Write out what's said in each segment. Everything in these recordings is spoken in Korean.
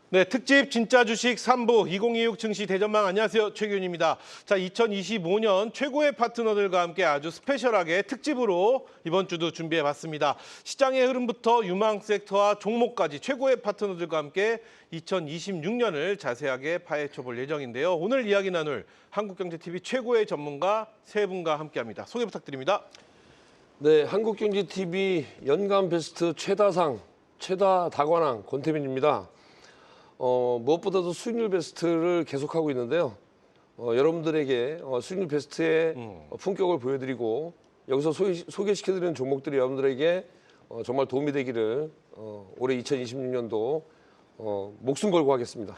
네, 특집 진짜 주식 3부 2026 증시 대전망 안녕하세요. 최규현입니다. 자, 2025년 최고의 파트너들과 함께 아주 스페셜하게 특집으로 이번 주도 준비해 봤습니다. 시장의 흐름부터 유망 섹터와 종목까지 최고의 파트너들과 함께 2026년을 자세하게 파헤쳐 볼 예정인데요. 오늘 이야기 나눌 한국경제TV 최고의 전문가 세 분과 함께합니다. 소개 부탁드립니다. 네, 한국경제TV 연간 베스트 최다상, 최다 다관왕 권태민입니다. 무엇보다도 수익률 베스트를 계속하고 있는데요. 여러분들에게 수익률 베스트의 품격을 보여드리고 여기서 소개시켜드리는 종목들이 여러분들에게 정말 도움이 되기를 올해 2026년도 목숨 걸고 하겠습니다.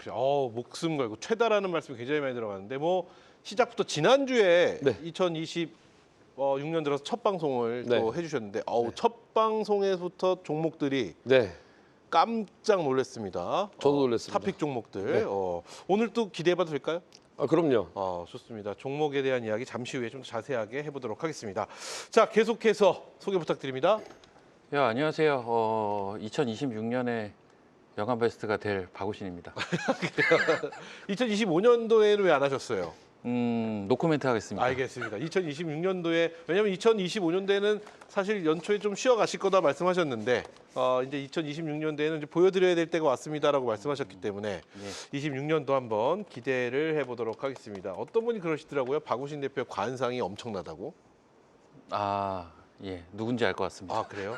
목숨 걸고 최다라는 말씀이 굉장히 많이 들어갔는데 뭐 시작부터 지난주에 네. 2026년 들어서 첫 방송을 네. 또 해주셨는데 첫 방송에서부터 종목들이 네, 깜짝 놀랐습니다. 저도 놀랐습니다. 탑픽 종목들. 네. 오늘 또 기대해봐도 될까요? 그럼요. 좋습니다. 종목에 대한 이야기 잠시 후에 좀 자세하게 해보도록 하겠습니다. 자, 계속해서 소개 부탁드립니다. 야, 안녕하세요. 2026년에 연간 베스트가 될 박우신입니다. 2025년도에는 왜 안 하셨어요? 노코멘트 하겠습니다. 알겠습니다. 2026년도에 왜냐하면 2025년도에는 사실 연초에 좀 쉬어가실 거다 말씀하셨는데 이제 2026년도에는 이제 보여드려야 될 때가 왔습니다라고 말씀하셨기 때문에 26년도 한번 기대를 해보도록 하겠습니다. 어떤 분이 그러시더라고요. 박우신 대표의 관상이 엄청나다고. 예, 누군지 알 것 같습니다. 그래요?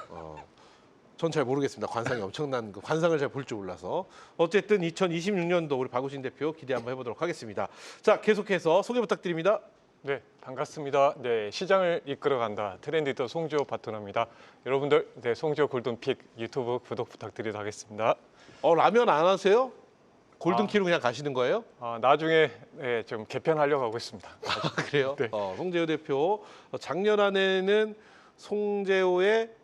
전 잘 모르겠습니다. 관상이 엄청난 그 관상을 잘 볼 줄 몰라서. 어쨌든 2026년도 우리 박우신 대표 기대 한번 해보도록 하겠습니다. 자, 계속해서 소개 부탁드립니다. 네, 반갑습니다. 네, 시장을 이끌어간다 트렌디더 송지호 파트너입니다. 여러분들, 네, 송지호 골든픽 유튜브 구독 부탁드리도록 하겠습니다. 라면 안 하세요? 골든키로 그냥 가시는 거예요? 나중에 네, 좀 개편하려고 하고 있습니다. 그래요? 네. 송재호 대표 작년 안에는 송재호의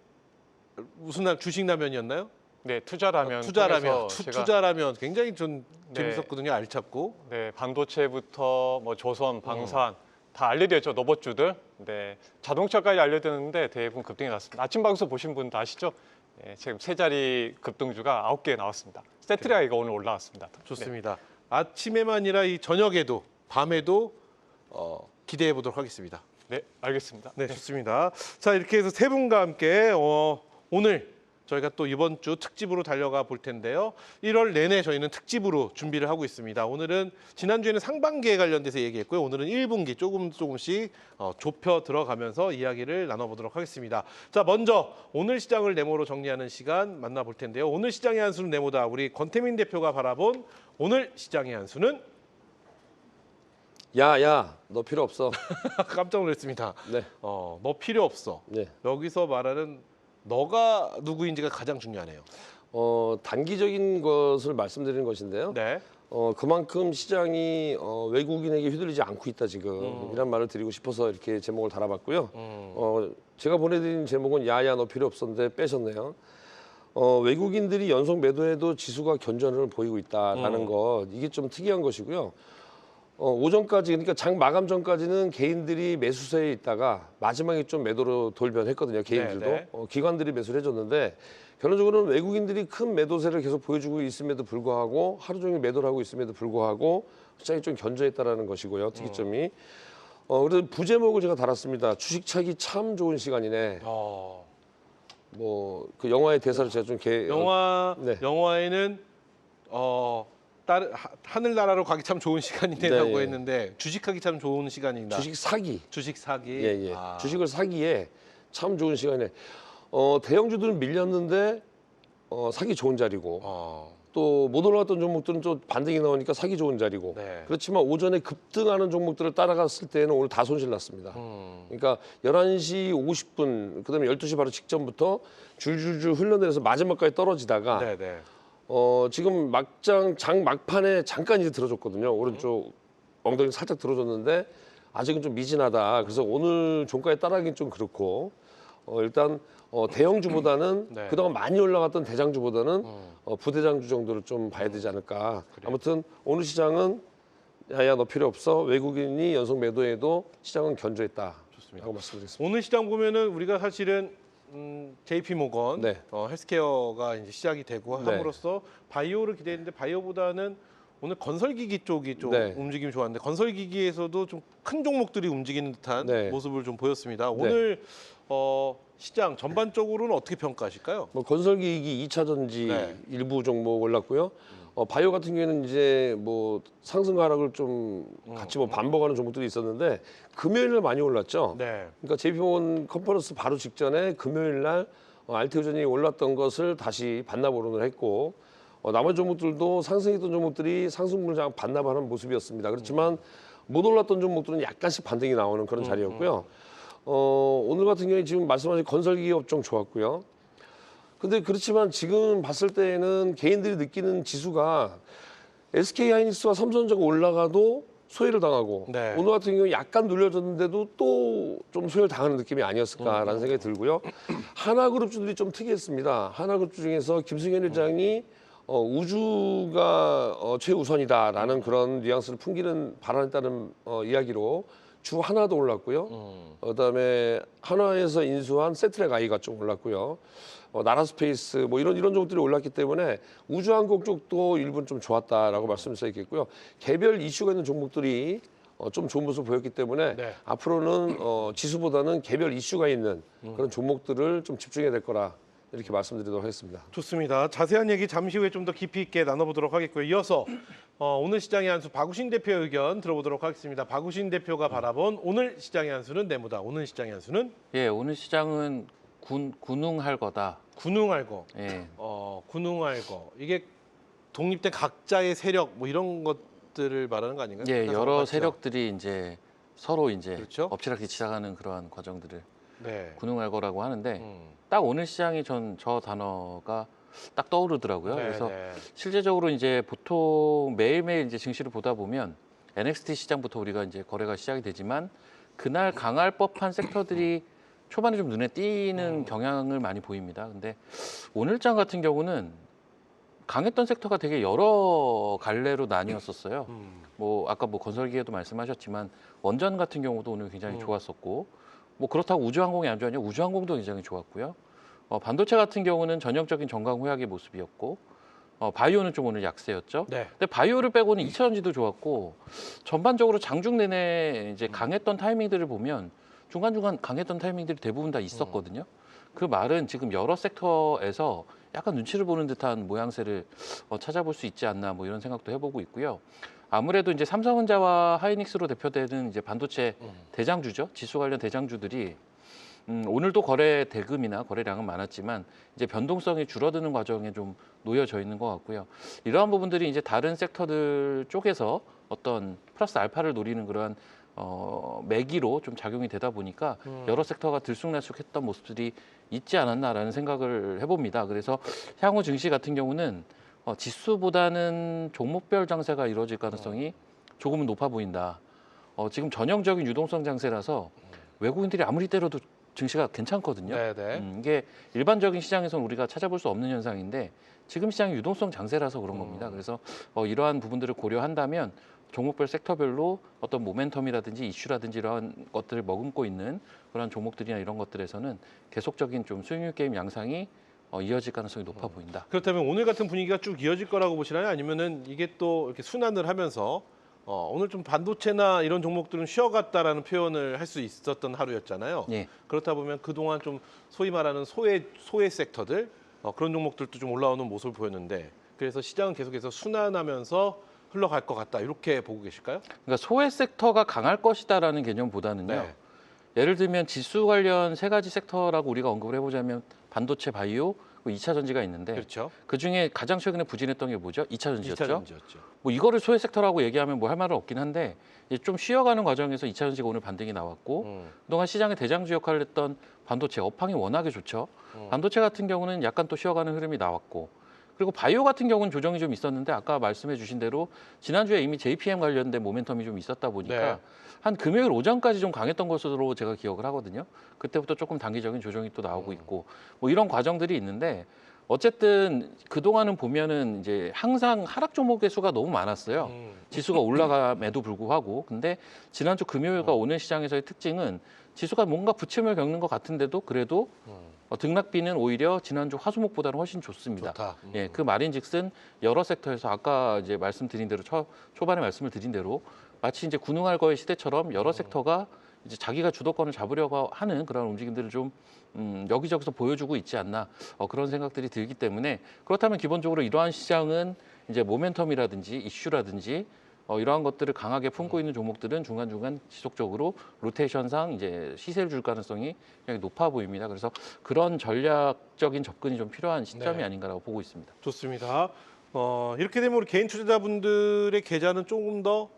무슨 주식라면이었나요? 네, 투자라면. 투자라면, 제가 투자라면 굉장히 좀 네. 재밌었거든요. 알찼고. 네, 반도체부터 뭐 조선, 방산 다 알려드렸죠. 로봇주들. 네, 자동차까지 알려드렸는데 대부분 급등이 났습니다. 아침 방송 보신 분도 아시죠? 네, 지금 세 자리 급등주가 9개 나왔습니다. 세트리아가 오늘 올라왔습니다. 좋습니다. 아침에만 아니라 이 저녁에도 밤에도 기대해 보도록 하겠습니다. 네, 알겠습니다. 네, 좋습니다. 자, 이렇게 해서 세 분과 함께 오늘 저희가 또 이번 주 특집으로 달려가 볼 텐데요. 1월 내내 저희는 특집으로 준비를 하고 있습니다. 오늘은 지난주에는 상반기에 관련돼서 얘기했고요. 오늘은 1분기 조금씩 좁혀 들어가면서 이야기를 나눠보도록 하겠습니다. 자, 먼저 오늘 시장을 네모로 정리하는 시간 만나볼 텐데요. 오늘 시장의 한 수는 네모다. 우리 권태민 대표가 바라본 오늘 시장의 한 수는 야, 너 필요 없어. 깜짝 놀랐습니다. 네, 너 필요 없어. 네. 여기서 말하는 너가 누구인지가 가장 중요하네요. 단기적인 것을 말씀드리는 것인데요. 네. 그만큼 시장이 외국인에게 휘둘리지 않고 있다 지금 이런 말을 드리고 싶어서 이렇게 제목을 달아봤고요. 제가 보내드린 제목은 야야 너 필요 없었는데 빼셨네요. 외국인들이 연속 매도해도 지수가 견전을 보이고 있다라는 것 이게 좀 특이한 것이고요. 오전까지 그러니까 장 마감 전까지는 개인들이 매수세에 있다가 마지막에 좀 매도로 돌변했거든요. 개인들도 네. 기관들이 매수를 해줬는데 결론적으로는 외국인들이 큰 매도세를 계속 보여주고 있음에도 불구하고 하루 종일 매도를 하고 있음에도 불구하고 시장이 좀 견저했다라는 것이고요. 특이점이. 그래서 부제목을 제가 달았습니다. 주식 차기 참 좋은 시간이네. 뭐 그 영화의 대사를 제가 좀 네. 영화에는 하늘나라로 가기 참 좋은 시간이네라고 네, 예. 했는데 주식하기 참 좋은 시간이다. 주식 사기. 주식 사기. 예. 주식을 사기에 참 좋은 시간에 대형주들은 밀렸는데 사기 좋은 자리고 또 못 올라갔던 종목들은 또 반등이 나오니까 사기 좋은 자리고 네. 그렇지만 오전에 급등하는 종목들을 따라갔을 때는 오늘 다 손실 났습니다. 그러니까 11시 50분 그다음에 12시 바로 직전부터 줄줄줄 흘러내려서 마지막까지 떨어지다가 네. 지금 장 막판에 잠깐 이제 들어줬거든요. 오른쪽 엉덩이 살짝 들어줬는데 아직은 좀 미진하다. 그래서 오늘 종가에 따라가긴 좀 그렇고 일단 대형주보다는 네. 그동안 많이 올라갔던 대장주보다는 부대장주 정도를 좀 봐야 되지 않을까. 아무튼 오늘 시장은 야야 너 필요 없어. 외국인이 연속 매도해도 시장은 견조했다. 라고 말씀드리겠습니다. 오늘 시장 보면은 우리가 사실은 JP 모건 네. 헬스케어가 이제 시작이 되고 네. 함으로써 바이오를 기대했는데 바이오보다는 오늘 건설기기 쪽이 좀 네. 움직임이 좋았는데 건설기기에서도 좀 큰 종목들이 움직이는 듯한 네. 모습을 좀 보였습니다. 오늘 시장 전반적으로는 어떻게 평가하실까요? 뭐 건설기기 2차 전지 네. 일부 종목 올랐고요. 바이오 같은 경우에는 이제 뭐 상승 하락을 좀 같이 뭐 반복하는 종목들이 있었는데 금요일 날 많이 올랐죠. 네. 그러니까 JP모건 컨퍼런스 바로 직전에 금요일 날 알테오전이 올랐던 것을 다시 반납으로는 했고 나머지 종목들도 상승했던 종목들이 상승분을 반납하는 모습이었습니다. 그렇지만 못 올랐던 종목들은 약간씩 반등이 나오는 그런 자리였고요. 오늘 같은 경우에 지금 말씀하신 건설기기 업종 좋았고요. 근데 그렇지만 지금 봤을 때에는 개인들이 느끼는 지수가 SK하이닉스와 삼성전자가 올라가도 소외를 당하고 네. 오늘 같은 경우 약간 눌려졌는데도 또 좀 소외를 당하는 느낌이 아니었을까라는 생각이 들고요. 하나그룹주들이 좀 특이했습니다. 하나그룹주 중에서 김승현 회장이 우주가 최우선이다라는 그런 뉘앙스를 풍기는 발언에 따른 이야기로 주 하나도 올랐고요. 그다음에 하나에서 인수한 세트랙 아이가 좀 올랐고요. 나라스페이스 뭐 이런 종목들이 올랐기 때문에 우주항공 쪽도 일부는 좀 좋았다라고 말씀을 드리겠고요. 개별 이슈가 있는 종목들이 좀 좋은 모습을 보였기 때문에 네. 앞으로는 지수보다는 개별 이슈가 있는 그런 종목들을 좀 집중해야 될 거라 이렇게 말씀드리도록 하겠습니다. 좋습니다. 자세한 얘기 잠시 후에 좀 더 깊이 있게 나눠보도록 하겠고요. 이어서 오늘 시장의 한수 박우신 대표의 의견 들어보도록 하겠습니다. 박우신 대표가 바라본 오늘 시장의 한수는 네모다. 오늘 시장의 한수는 예, 오늘 시장은 군웅할 거다. 군웅할 거. 예, 군웅할 거. 이게 독립된 각자의 세력 뭐 이런 것들을 말하는 거 아닌가요? 예, 그래서 여러 맞죠? 세력들이 이제 서로 이제 그렇죠. 엎치락뒤 치락하는 그러한 과정들을 네. 군웅할 거라고 하는데 음. 딱 오늘 시장이 저 단어가 딱 떠오르더라고요. 네, 그래서 네. 실제적으로 이제 보통 매일매일 이제 증시를 보다 보면 NXT 시장부터 우리가 이제 거래가 시작이 되지만 그날 강할 법한 섹터들이 초반에 좀 눈에 띄는 경향을 많이 보입니다. 근데 오늘장 같은 경우는 강했던 섹터가 되게 여러 갈래로 나뉘었었어요. 뭐 아까 뭐 건설기에도 말씀하셨지만 원전 같은 경우도 오늘 굉장히 좋았었고 뭐 그렇다고 우주항공이 안 좋았냐? 우주항공도 굉장히 좋았고요. 반도체 같은 경우는 전형적인 정강후약의 모습이었고 바이오는 좀 오늘 약세였죠. 네. 근데 바이오를 빼고는 2차 전지도 좋았고 전반적으로 장중 내내 이제 강했던 타이밍들을 보면 중간중간 강했던 타이밍들이 대부분 다 있었거든요. 그 말은 지금 여러 섹터에서 약간 눈치를 보는 듯한 모양새를 찾아볼 수 있지 않나 뭐 이런 생각도 해보고 있고요. 아무래도 이제 삼성전자와 하이닉스로 대표되는 이제 반도체 대장주죠. 지수 관련 대장주들이 오늘도 거래 대금이나 거래량은 많았지만 이제 변동성이 줄어드는 과정에 좀 놓여져 있는 것 같고요. 이러한 부분들이 이제 다른 섹터들 쪽에서 어떤 플러스 알파를 노리는 그러한 매기로 좀 작용이 되다 보니까 여러 섹터가 들쑥날쑥했던 모습들이 있지 않았나라는 생각을 해봅니다. 그래서 향후 증시 같은 경우는 지수보다는 종목별 장세가 이루어질 가능성이 조금은 높아 보인다. 지금 전형적인 유동성 장세라서 외국인들이 아무리 때려도 증시가 괜찮거든요. 네네. 이게 일반적인 시장에서는 우리가 찾아볼 수 없는 현상인데 지금 시장이 유동성 장세라서 그런 겁니다. 그래서 이러한 부분들을 고려한다면 종목별 섹터별로 어떤 모멘텀이라든지 이슈라든지 이러한 것들을 머금고 있는 그런 종목들이나 이런 것들에서는 계속적인 좀 수익률 게임 양상이 이어질 가능성이 높아 보인다. 그렇다면 오늘 같은 분위기가 쭉 이어질 거라고 보시나요? 아니면은 이게 또 이렇게 순환을 하면서 오늘 좀 반도체나 이런 종목들은 쉬어갔다라는 표현을 할 수 있었던 하루였잖아요. 예. 그렇다 보면 그동안 좀 소위 말하는 소외 섹터들 그런 종목들도 좀 올라오는 모습을 보였는데 그래서 시장은 계속해서 순환하면서 흘러갈 것 같다 이렇게 보고 계실까요? 그러니까 소외 섹터가 강할 것이다라는 개념보다는요. 네. 예를 들면 지수 관련 세 가지 섹터라고 우리가 언급을 해보자면 반도체, 바이오, 2차 전지가 있는데 그렇죠. 그 중에 가장 최근에 부진했던 게 뭐죠? 2차 전지였죠. 2차 전지였죠. 뭐 이거를 소외 섹터라고 얘기하면 뭐 할 말은 없긴 한데 이제 좀 쉬어가는 과정에서 2차 전지가 오늘 반등이 나왔고 그동안 시장의 대장주 역할을 했던 반도체 업황이 워낙에 좋죠. 반도체 같은 경우는 약간 또 쉬어가는 흐름이 나왔고 그리고 바이오 같은 경우는 조정이 좀 있었는데 아까 말씀해 주신 대로 지난주에 이미 JPM 관련된 모멘텀이 좀 있었다 보니까 네. 한 금요일 오전까지 좀 강했던 것으로 제가 기억을 하거든요. 그때부터 조금 단기적인 조정이 또 나오고 있고 뭐 이런 과정들이 있는데 어쨌든 그동안은 보면은 이제 항상 하락 종목의 수가 너무 많았어요. 지수가 올라감에도 불구하고. 근데 지난주 금요일과 오늘 시장에서의 특징은 지수가 뭔가 부침을 겪는 것 같은데도 그래도 등락비는 오히려 지난주 화수목보다는 훨씬 좋습니다. 좋다. 예, 그 말인즉슨 여러 섹터에서 아까 이제 말씀드린 대로 초반에 말씀을 드린 대로 마치 이제 군웅할 거의 시대처럼 여러 섹터가 이제 자기가 주도권을 잡으려고 하는 그런 움직임들을 좀 여기저기서 보여주고 있지 않나 그런 생각들이 들기 때문에 그렇다면 기본적으로 이러한 시장은 이제 모멘텀이라든지 이슈라든지 이러한 것들을 강하게 품고 있는 종목들은 중간중간 지속적으로 로테이션상 이제 시세를 줄 가능성이 굉장히 높아 보입니다. 그래서 그런 전략적인 접근이 좀 필요한 시점이 네. 아닌가라고 보고 있습니다. 좋습니다. 이렇게 되면 우리 개인 투자자분들의 계좌는 조금 더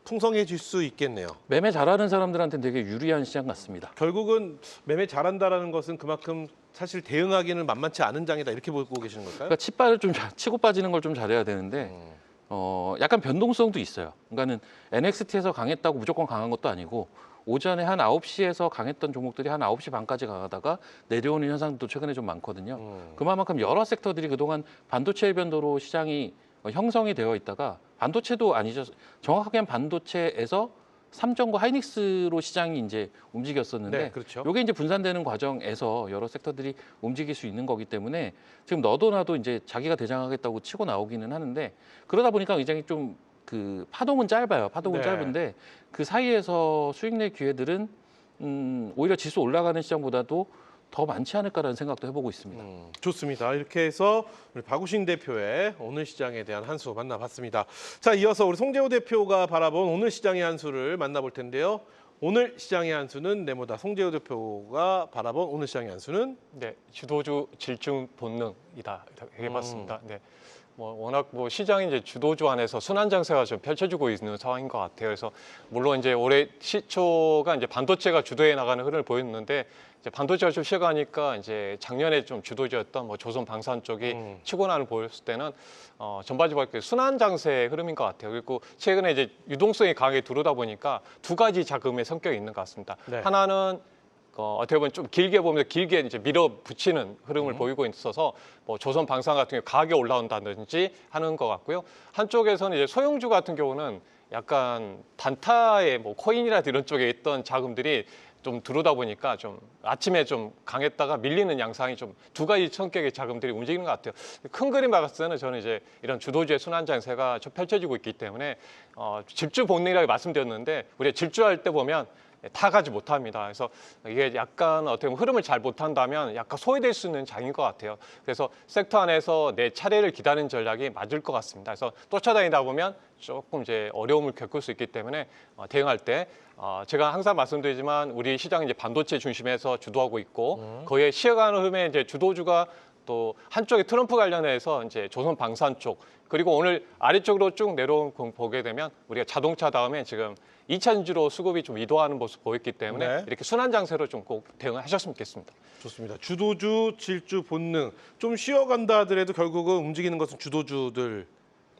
풍성해질 수 있겠네요. 매매 잘하는 사람들한테는 되게 유리한 시장 같습니다. 결국은 매매 잘한다라는 것은 그만큼 사실 대응하기는 만만치 않은 장이다 이렇게 보고 계시는 걸까요? 그러니까 치빠를 좀 치고 빠지는 걸 좀 잘해야 되는데 약간 변동성도 있어요. 그러니까는 NXT에서 강했다고 무조건 강한 것도 아니고 오전에 한 9시에서 강했던 종목들이 한 9시 반까지 강하다가 내려오는 현상도 최근에 좀 많거든요. 그만큼 여러 섹터들이 그동안 반도체 변도로 시장이 형성이 되어 있다가 반도체도 아니죠. 정확하게는 반도체에서 삼성과 하이닉스로 시장이 이제 움직였었는데 네, 그렇죠. 이게 이제 분산되는 과정에서 여러 섹터들이 움직일 수 있는 거기 때문에 지금 너도 나도 이제 자기가 대장하겠다고 치고 나오기는 하는데 그러다 보니까 굉장히 좀 그 파동은 짧아요. 파동은 네. 짧은데 그 사이에서 수익 낼 기회들은 오히려 지수 올라가는 시장보다도 더 많지 않을까라는 생각도 해보고 있습니다. 좋습니다. 이렇게 해서 우리 박우신 대표의 오늘 시장에 대한 한 수 만나봤습니다. 자, 이어서 우리 송재호 대표가 바라본 오늘 시장의 한 수를 만나볼 텐데요. 오늘 시장의 한 수는 네모다 송재호 대표가 바라본 오늘 시장의 한 수는 네, 주도주 질중 본능이다 이렇게 해봤습니다. 네. 워낙 시장이 이제 주도주 안에서 순환 장세가 좀 펼쳐지고 있는 상황인 것 같아요. 그래서 물론 이제 올해 시초가 이제 반도체가 주도해 나가는 흐름을 보였는데 이제 반도체가 좀 쉬어가니까 이제 작년에 좀 주도주였던 조선 방산 쪽이 치고 나를 보였을 때는 전반적으로 순환 장세의 흐름인 것 같아요. 그리고 최근에 이제 유동성이 강하게 들어오다 보니까 두 가지 자금의 성격이 있는 것 같습니다. 네. 하나는 어떻게 보면 좀 길게 보면 길게 이제 밀어붙이는 흐름을 보이고 있어서 조선 방산 같은 경우 강하게 올라온다든지 하는 것 같고요. 한쪽에서는 이제 소형주 같은 경우는 약간 단타의 코인이라든지 이런 쪽에 있던 자금들이 좀 들어오다 보니까 좀 아침에 좀 강했다가 밀리는 양상이 좀 두 가지 성격의 자금들이 움직이는 것 같아요. 큰 그림 봤을 때는 저는 이제 이런 주도주의 순환 장세가 좀 펼쳐지고 있기 때문에 집주 본능이라고 말씀드렸는데 우리가 집주할 때 보면 타가지 못합니다. 그래서 이게 약간 어떻게 보면 흐름을 잘 못한다면 약간 소외될 수 있는 장인 것 같아요. 그래서 섹터 안에서 내 차례를 기다리는 전략이 맞을 것 같습니다. 그래서 쫓아다니다 보면 조금 이제 어려움을 겪을 수 있기 때문에 대응할 때 제가 항상 말씀드리지만 우리 시장은 이제 반도체 중심에서 주도하고 있고 거기에 쉬어가는 흐름에 이제 주도주가 또 한쪽에 트럼프 관련해서 이제 조선 방산 쪽 그리고 오늘 아래쪽으로 쭉 내려온 거 보게 되면 우리가 자동차 다음에 지금 2차전지로 수급이 좀 이동하는 모습 보였기 때문에 네. 이렇게 순환 장세로 좀 꼭 대응을 하셨으면 좋겠습니다. 좋습니다. 주도주, 질주, 본능 좀 쉬어간다 하더라도 결국은 움직이는 것은 주도주들.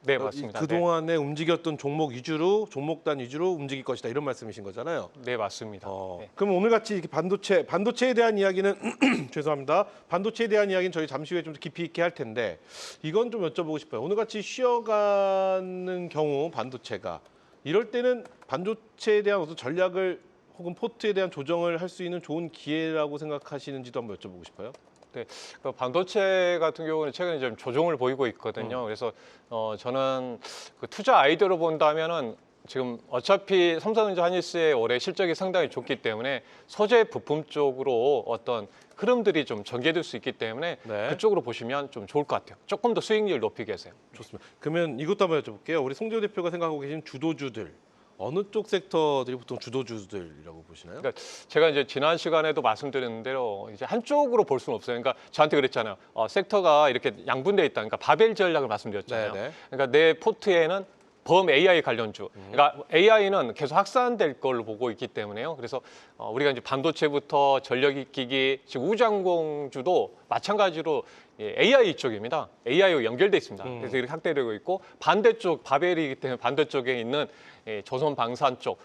네, 맞습니다. 그동안에 움직였던 종목 위주로 종목단 위주로 움직일 것이다 이런 말씀이신 거잖아요. 네, 맞습니다. 네. 그럼 오늘 같이 이렇게 반도체에 대한 이야기는 죄송합니다. 반도체에 대한 이야기는 저희 잠시 후에 좀 더 깊이 있게 할 텐데 이건 좀 여쭤보고 싶어요. 오늘 같이 쉬어가는 경우 반도체가 이럴 때는 반도체에 대한 어떤 전략을 혹은 포트에 대한 조정을 할 수 있는 좋은 기회라고 생각하시는지도 한번 여쭤보고 싶어요. 네, 그 반도체 같은 경우는 최근에 좀 조정을 보이고 있거든요. 그래서 저는 그 투자 아이디어로 본다면은 지금 어차피 삼성전자 하이닉스의 올해 실적이 상당히 좋기 때문에 소재 부품 쪽으로 어떤 흐름들이 좀 전개될 수 있기 때문에 네. 그쪽으로 보시면 좀 좋을 것 같아요. 조금 더 수익률 높이기 위해서요. 좋습니다. 그러면 이것도 한번 여쭤볼게요. 우리 송재호 대표가 생각하고 계신 주도주들 어느 쪽 섹터들이 보통 주도주들이라고 보시나요? 그러니까 제가 이제 지난 시간에도 말씀드린 대로 이제 한쪽으로 볼 수는 없어요. 그러니까 저한테 그랬잖아요. 섹터가 이렇게 양분돼 있다. 그러니까 바벨 전략을 말씀드렸잖아요. 네네. 그러니까 내 포트에는 범 AI 관련주. 그러니까 AI는 계속 확산될 걸로 보고 있기 때문에요. 그래서 우리가 이제 반도체부터 전력기기, 지금 우주항공주도 마찬가지로 AI 쪽입니다. AI와 연결돼 있습니다. 그래서 이렇게 확대되고 있고 반대쪽 바벨이기 때문에 반대쪽에 있는 조선 방산 쪽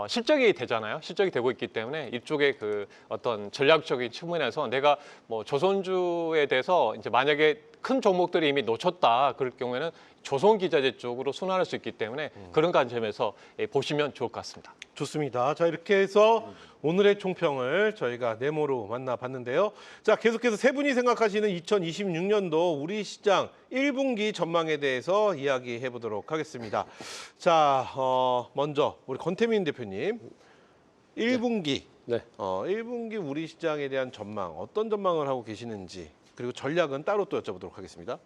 실적이 되잖아요. 실적이 되고 있기 때문에 이쪽에 그 어떤 전략적인 측면에서 내가 뭐 조선주에 대해서 이제 만약에 큰 종목들이 이미 놓쳤다 그럴 경우에는 조선기자재 쪽으로 순환할 수 있기 때문에 그런 관점에서 보시면 좋을 것 같습니다. 좋습니다. 자, 이렇게 해서 오늘의 총평을 저희가 네모로 만나봤는데요. 자, 계속해서 세 분이 생각하시는 2026년도 우리 시장 1분기 전망에 대해서 이야기해 보도록 하겠습니다. 자, 먼저 우리 권태민 대표님 1분기 네. 1분기 우리 시장에 대한 전망 어떤 전망을 하고 계시는지 그리고 전략은 따로 또 여쭤보도록 하겠습니다.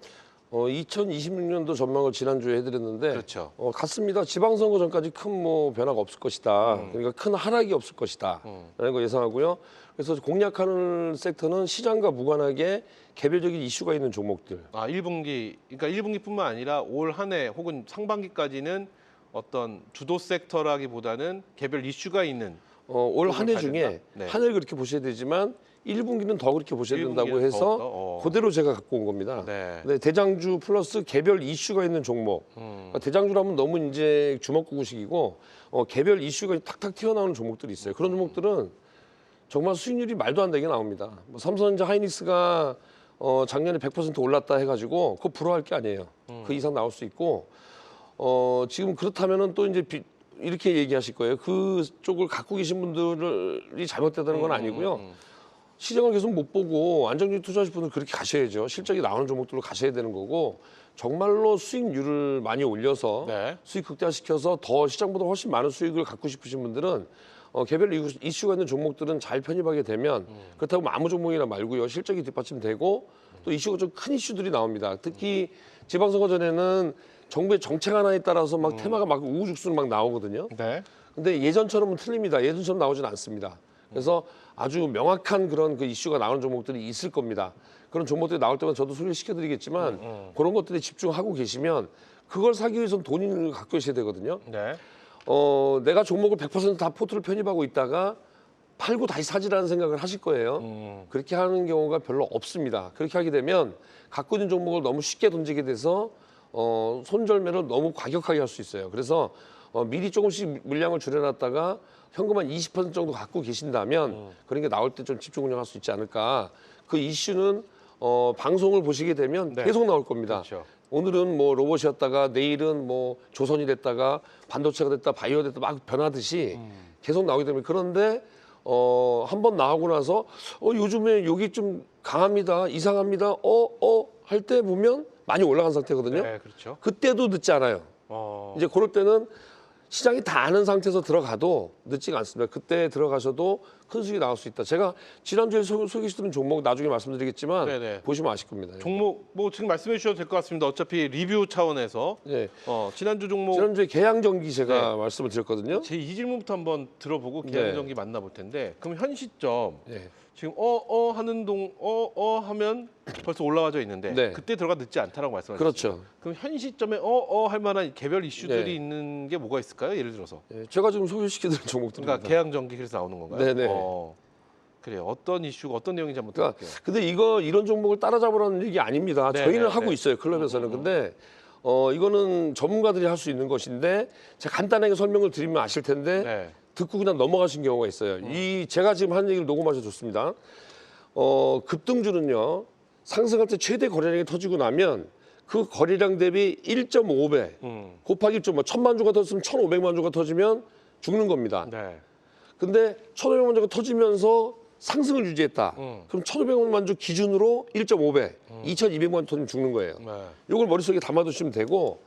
2026년도 전망을 지난주에 해드렸는데 그렇죠. 같습니다. 지방선거 전까지 큰 뭐 변화가 없을 것이다. 그러니까 큰 하락이 없을 것이다. 라는 거 예상하고요. 그래서 공략하는 섹터는 시장과 무관하게 개별적인 이슈가 있는 종목들. 1분기 그러니까 1분기뿐만 아니라 올 한 해 혹은 상반기까지는 어떤 주도 섹터라기보다는 개별 이슈가 있는 올 한 해 가야 중에 된다? 네. 한 해를 그렇게 보셔야 되지만 1분기는 더 그렇게 보셔야 1분기는 된다고 해서 더욱더, 그대로 제가 갖고 온 겁니다. 네. 네, 대장주 플러스 개별 이슈가 있는 종목. 대장주라면 너무 이제 주먹구구식이고 개별 이슈가 탁탁 튀어나오는 종목들이 있어요. 그런 종목들은 정말 수익률이 말도 안 되게 나옵니다. 뭐 삼성전자 하이닉스가 작년에 100% 올랐다 해가지고 그거 부러워할 게 아니에요. 그 이상 나올 수 있고 지금 그렇다면은 또 이제 이렇게 얘기하실 거예요. 그쪽을 갖고 계신 분들이 잘못됐다는 건 아니고요. 시장을 계속 못 보고 안정적인 투자하실 분들 그렇게 가셔야죠. 실적이 나오는 종목들로 가셔야 되는 거고 정말로 수익률을 많이 올려서 네. 수익 극대화시켜서 더 시장보다 훨씬 많은 수익을 갖고 싶으신 분들은 개별 이슈가 있는 종목들은 잘 편입하게 되면 그렇다고 뭐 아무 종목이나 말고요. 실적이 뒷받침되고 또 이슈가 좀 큰 이슈들이 나옵니다. 특히 지방선거 전에는 정부의 정책 하나에 따라서 막 테마가 막 우후죽순 막 나오거든요. 네. 근데 예전처럼은 틀립니다. 예전처럼 나오진 않습니다. 그래서 아주 명확한 그런 그 이슈가 나오는 종목들이 있을 겁니다. 그런 종목들이 나올 때마다 저도 소개시켜드리겠지만 그런 것들에 집중하고 계시면 그걸 사기 위해서는 돈을 갖고 계셔야 되거든요. 네. 내가 종목을 100%다 포트를 편입하고 있다가 팔고 다시 사지라는 생각을 하실 거예요. 그렇게 하는 경우가 별로 없습니다. 그렇게 하게 되면 갖고 있는 종목을 너무 쉽게 던지게 돼서 손절매를 너무 과격하게 할 수 있어요. 그래서 미리 조금씩 물량을 줄여놨다가 현금 한 20% 정도 갖고 계신다면 그런 게 나올 때 좀 집중 운영할 수 있지 않을까. 그 이슈는 방송을 보시게 되면 네. 계속 나올 겁니다. 그렇죠. 오늘은 뭐 로봇이었다가 내일은 뭐 조선이 됐다가 반도체가 됐다 바이오 됐다 막 변하듯이 계속 나오게 됩니다. 그런데 한 번 나오고 나서 요즘에 여기 좀 강합니다. 이상합니다. 할 때 보면 많이 올라간 상태거든요. 네, 그렇죠. 그때도 늦지 않아요. 이제 그럴 때는 시장이 다 아는 상태에서 들어가도 늦지가 않습니다. 그때 들어가셔도 큰 수익이 나올 수 있다. 제가 지난주에 소개시켜드린 종목 나중에 말씀드리겠지만 네네. 보시면 아실 겁니다. 종목 뭐 지금 말씀해 주셔도 될 것 같습니다. 어차피 리뷰 차원에서 네. 지난주 종목 지난주에 계양전기 제가 네. 말씀을 드렸거든요. 제 이 질문부터 한번 들어보고 계양전기 만나볼 텐데 그럼 현 시점 네. 지금 하는 하면 벌써 올라와져 있는데 네. 그때 들어가 늦지 않다라고 말씀하셨죠. 그렇죠. 그럼 현 시점에 할 만한 개별 이슈들이 네. 있는 게 뭐가 있을까요? 예를 들어서 제가 지금 소개시켜드린 종목들입니다. 그러니까 계양전기 그래서 나오는 건가요? 네네. 그래요. 어떤 이슈가 어떤 내용인지 한번 그러니까 들어볼게요. 근데 이런 종목을 따라잡으라는 얘기 아닙니다. 네, 저희는 네, 하고 네. 있어요. 클럽에서는. 근데 이거는 전문가들이 할 수 있는 것인데 제가 간단하게 설명을 드리면 아실 텐데 네. 듣고 그냥 넘어가신 경우가 있어요. 제가 지금 한 얘기를 녹음하셔 줬습니다. 급등주는요. 상승할 때 최대 거래량이 터지고 나면 그 거래량 대비 1.5배 곱하기 1,000만 주가 터졌으면 1,500만 주가 터지면 죽는 겁니다. 네. 근데 1,500만 주가 터지면서 상승을 유지했다. 그럼 1,500만 주 기준으로 1.5배, 2,200만 주 터지면 죽는 거예요. 네. 이걸 머릿속에 담아두시면 되고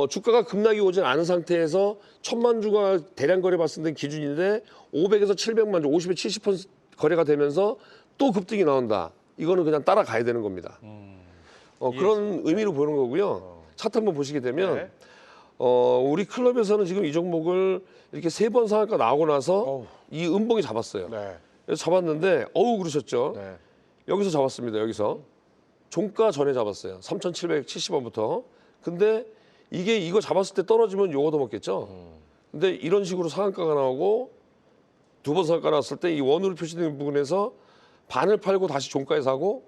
주가가 급락이 오진 않은 상태에서 1,000만 주가 대량 거래 봤을 때 기준인데 500에서 700만 주, 50에 70% 거래가 되면서 또 급등이 나온다. 이거는 그냥 따라가야 되는 겁니다. 그런 의미로 보는 거고요. 차트 한번 보시게 되면 네. 우리 클럽에서는 지금 이 종목을 이렇게 3번 상한가 나오고 나서 이 음봉이 잡았어요. 네. 그래서 잡았는데 그러셨죠. 네. 여기서 잡았습니다. 여기서 종가 전에 잡았어요. 3,770원부터. 근데 이거 잡았을 때 떨어지면 요거 더 먹겠죠. 근데 이런 식으로 상한가가 나오고 두 번 상한가 나왔을 때 이 원으로 표시된 부분에서 반을 팔고 다시 종가에 사고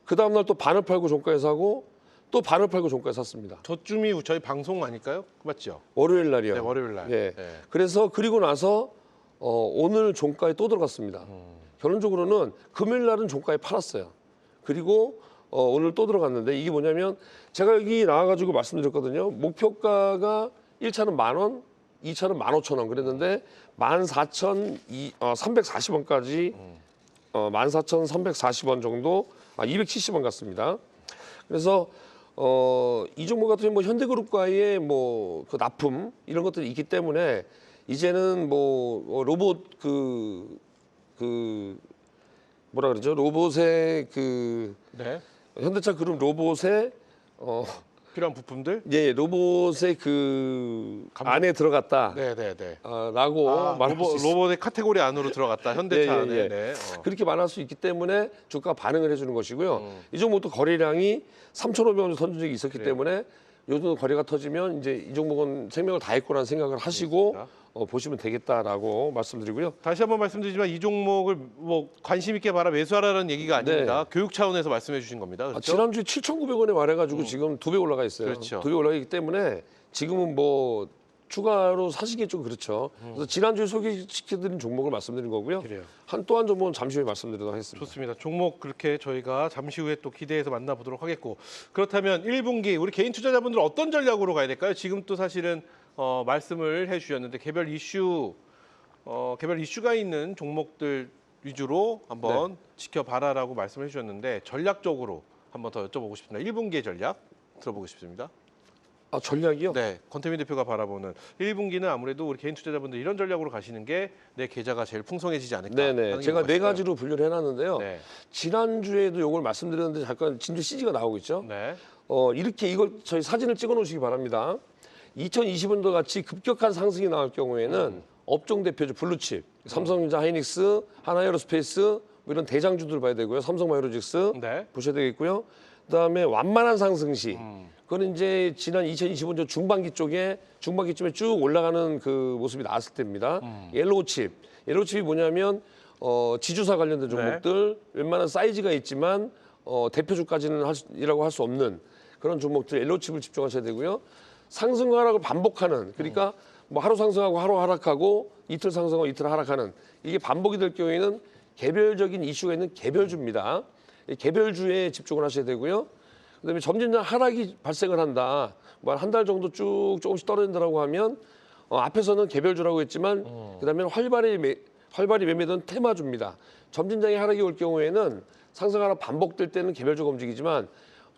그 다음날 또 반을 팔고 종가에 사고 또 반을 팔고 종가에 샀습니다. 저쯤이 저희 방송 아닐까요? 맞죠? 월요일 날이요. 네, 월요일 날. 예. 네. 그래서 그리고 나서 오늘 종가에 또 들어갔습니다. 결론적으로는 금요일 날은 종가에 팔았어요. 그리고 오늘 또 들어갔는데 이게 뭐냐면 제가 여기 나와가지고 말씀드렸거든요. 목표가가 1차는 10,000원, 2차는 15,000원 그랬는데 14,340원까지 14,340원 정도, 270원 같습니다. 그래서 이 종목 같은 경우 뭐 현대그룹과의 뭐 그 납품 이런 것들이 있기 때문에 이제는 뭐 로봇 그 뭐라 그러죠? 로봇의 그 네. 현대차 그룹 로봇의 필요한 부품들. 예, 로봇의 그 안에 들어갔다. 네, 네, 네. 라고 말할 수 있습니다. 로봇의 카테고리 안으로 들어갔다. 현대차 예, 예, 안에. 예. 네. 그렇게 말할 수 있기 때문에 주가 반응을 해주는 것이고요. 이 종목도 거래량이 3,500원 선진 적이 있었기 그래요. 때문에 요즘 거래가 터지면 이제 이 종목은 생명을 다했구라는 생각을 하시고 보시면 되겠다라고 말씀드리고요. 다시 한번 말씀드리지만 이 종목을 뭐 관심 있게 바라 매수하라는 얘기가 아닙니다. 교육 차원에서 말씀해 주신 겁니다. 그렇죠? 지난주에 7,900원에 말해가지고 지금 2배 올라가 있어요. 그렇죠. 2배 올라가기 때문에 지금은 뭐 추가로 사시기 좀 그렇죠. 그래서 지난주에 소개시켜드린 종목을 말씀드린 거고요. 그래요. 또 한 종목은 잠시 후에 말씀드리도록 하겠습니다. 좋습니다. 종목 그렇게 저희가 잠시 후에 또 기대해서 만나보도록 하겠고, 그렇다면 1분기 우리 개인 투자자분들 어떤 전략으로 가야 될까요? 지금 또 사실은 말씀을 해주셨는데 개별 이슈가 있는 종목들 위주로 한번 지켜봐라라고 말씀을 해주셨는데 전략적으로 한번 더 여쭤보고 싶습니다. 1분기의 전략 들어보고 싶습니다. 전략이요? 네, 권태민 대표가 바라보는 1분기는 아무래도 우리 개인 투자자분들 이런 전략으로 가시는 게 내 계좌가 제일 풍성해지지 않을까 네네. 하는 제가 경우가 네 있어요. 가지로 분류를 해놨는데요. 네. 지난주에도 이걸 말씀드렸는데 잠깐 진주 CG가 나오고 있죠. 네. 이렇게 이걸 저희 사진을 찍어 놓으시기 바랍니다. 2020년도 같이 급격한 상승이 나올 경우에는 업종 대표주 블루칩, 삼성전자, 하이닉스, 하나에어로스페이스 뭐 이런 대장주들 봐야 되고요. 삼성바이오로직스 네. 보셔야 되겠고요. 그다음에 완만한 상승시. 그건 이제 지난 2025년 중반기쯤에 쭉 올라가는 그 모습이 나왔을 때입니다. 옐로우칩. 옐로우칩이 뭐냐면 지주사 관련된 종목들 웬만한 사이즈가 있지만 대표주까지는 이라고 할 수 없는 그런 종목들 옐로우칩을 집중하셔야 되고요. 상승 하락을 반복하는 그러니까 뭐 하루 상승하고 하루 하락하고 이틀 상승하고 이틀 하락하는 이게 반복이 될 경우에는 개별적인 이슈가 있는 개별주입니다. 이 개별주에 집중을 하셔야 되고요. 그다음에 점진적 하락이 발생을 한다. 뭐 한 달 정도 쭉 조금씩 떨어진다라고 하면 앞에서는 개별주라고 했지만 그다음에 활발히 매매된 테마주입니다. 점진적인 하락이 올 경우에는 상승 하락 반복될 때는 개별주가 움직이지만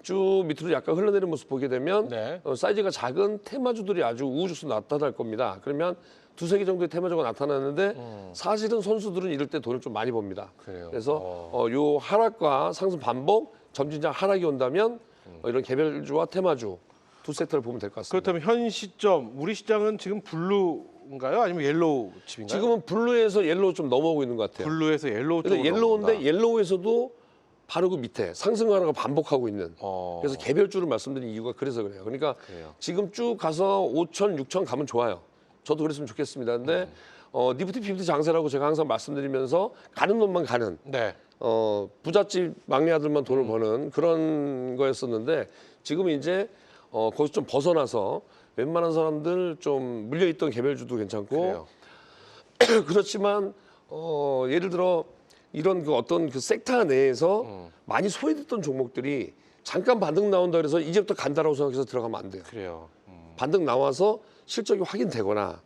쭉 밑으로 약간 흘러내리는 모습 보게 되면 네. 사이즈가 작은 테마주들이 아주 우후죽순 나타날 겁니다. 그러면 두세 개 정도의 테마주가 나타나는데 사실은 선수들은 이럴 때 돈을 좀 많이 법니다. 그래요. 그래서 요 하락과 상승 반복, 점진적 하락이 온다면 이런 개별주와 테마주 두 세트를 보면 될 것 같습니다. 그렇다면 현 시점 우리 시장은 지금 블루인가요? 아니면 옐로우 칩인가요? 지금은 블루에서 옐로우 좀 넘어오고 있는 것 같아요. 블루에서 옐로우 쪽으로 그래서 옐로우인데 넘어온다. 옐로우에서도 바로 그 밑에 상승 하락을 반복하고 있는. 어. 그래서 개별주를 말씀드린 이유가 그래서 그래요. 그러니까 그래요. 지금 쭉 가서 5천, 6천 가면 좋아요. 저도 그랬으면 좋겠습니다. 근데 니프티 피프티 장세라고 제가 항상 말씀드리면서 가는 놈만 가는 네. 부잣집 막내 아들만 돈을 버는 그런 거였었는데 지금 이제 거기서 좀 벗어나서 웬만한 사람들 좀 물려있던 개별주도 괜찮고 그래요. 그렇지만 예를 들어 이런 그 어떤 그 섹터 내에서 많이 소외됐던 종목들이 잠깐 반등 나온다 그래서 이제부터 간다라고 생각해서 들어가면 안 돼요. 그래요. 반등 나와서 실적이 확인되거나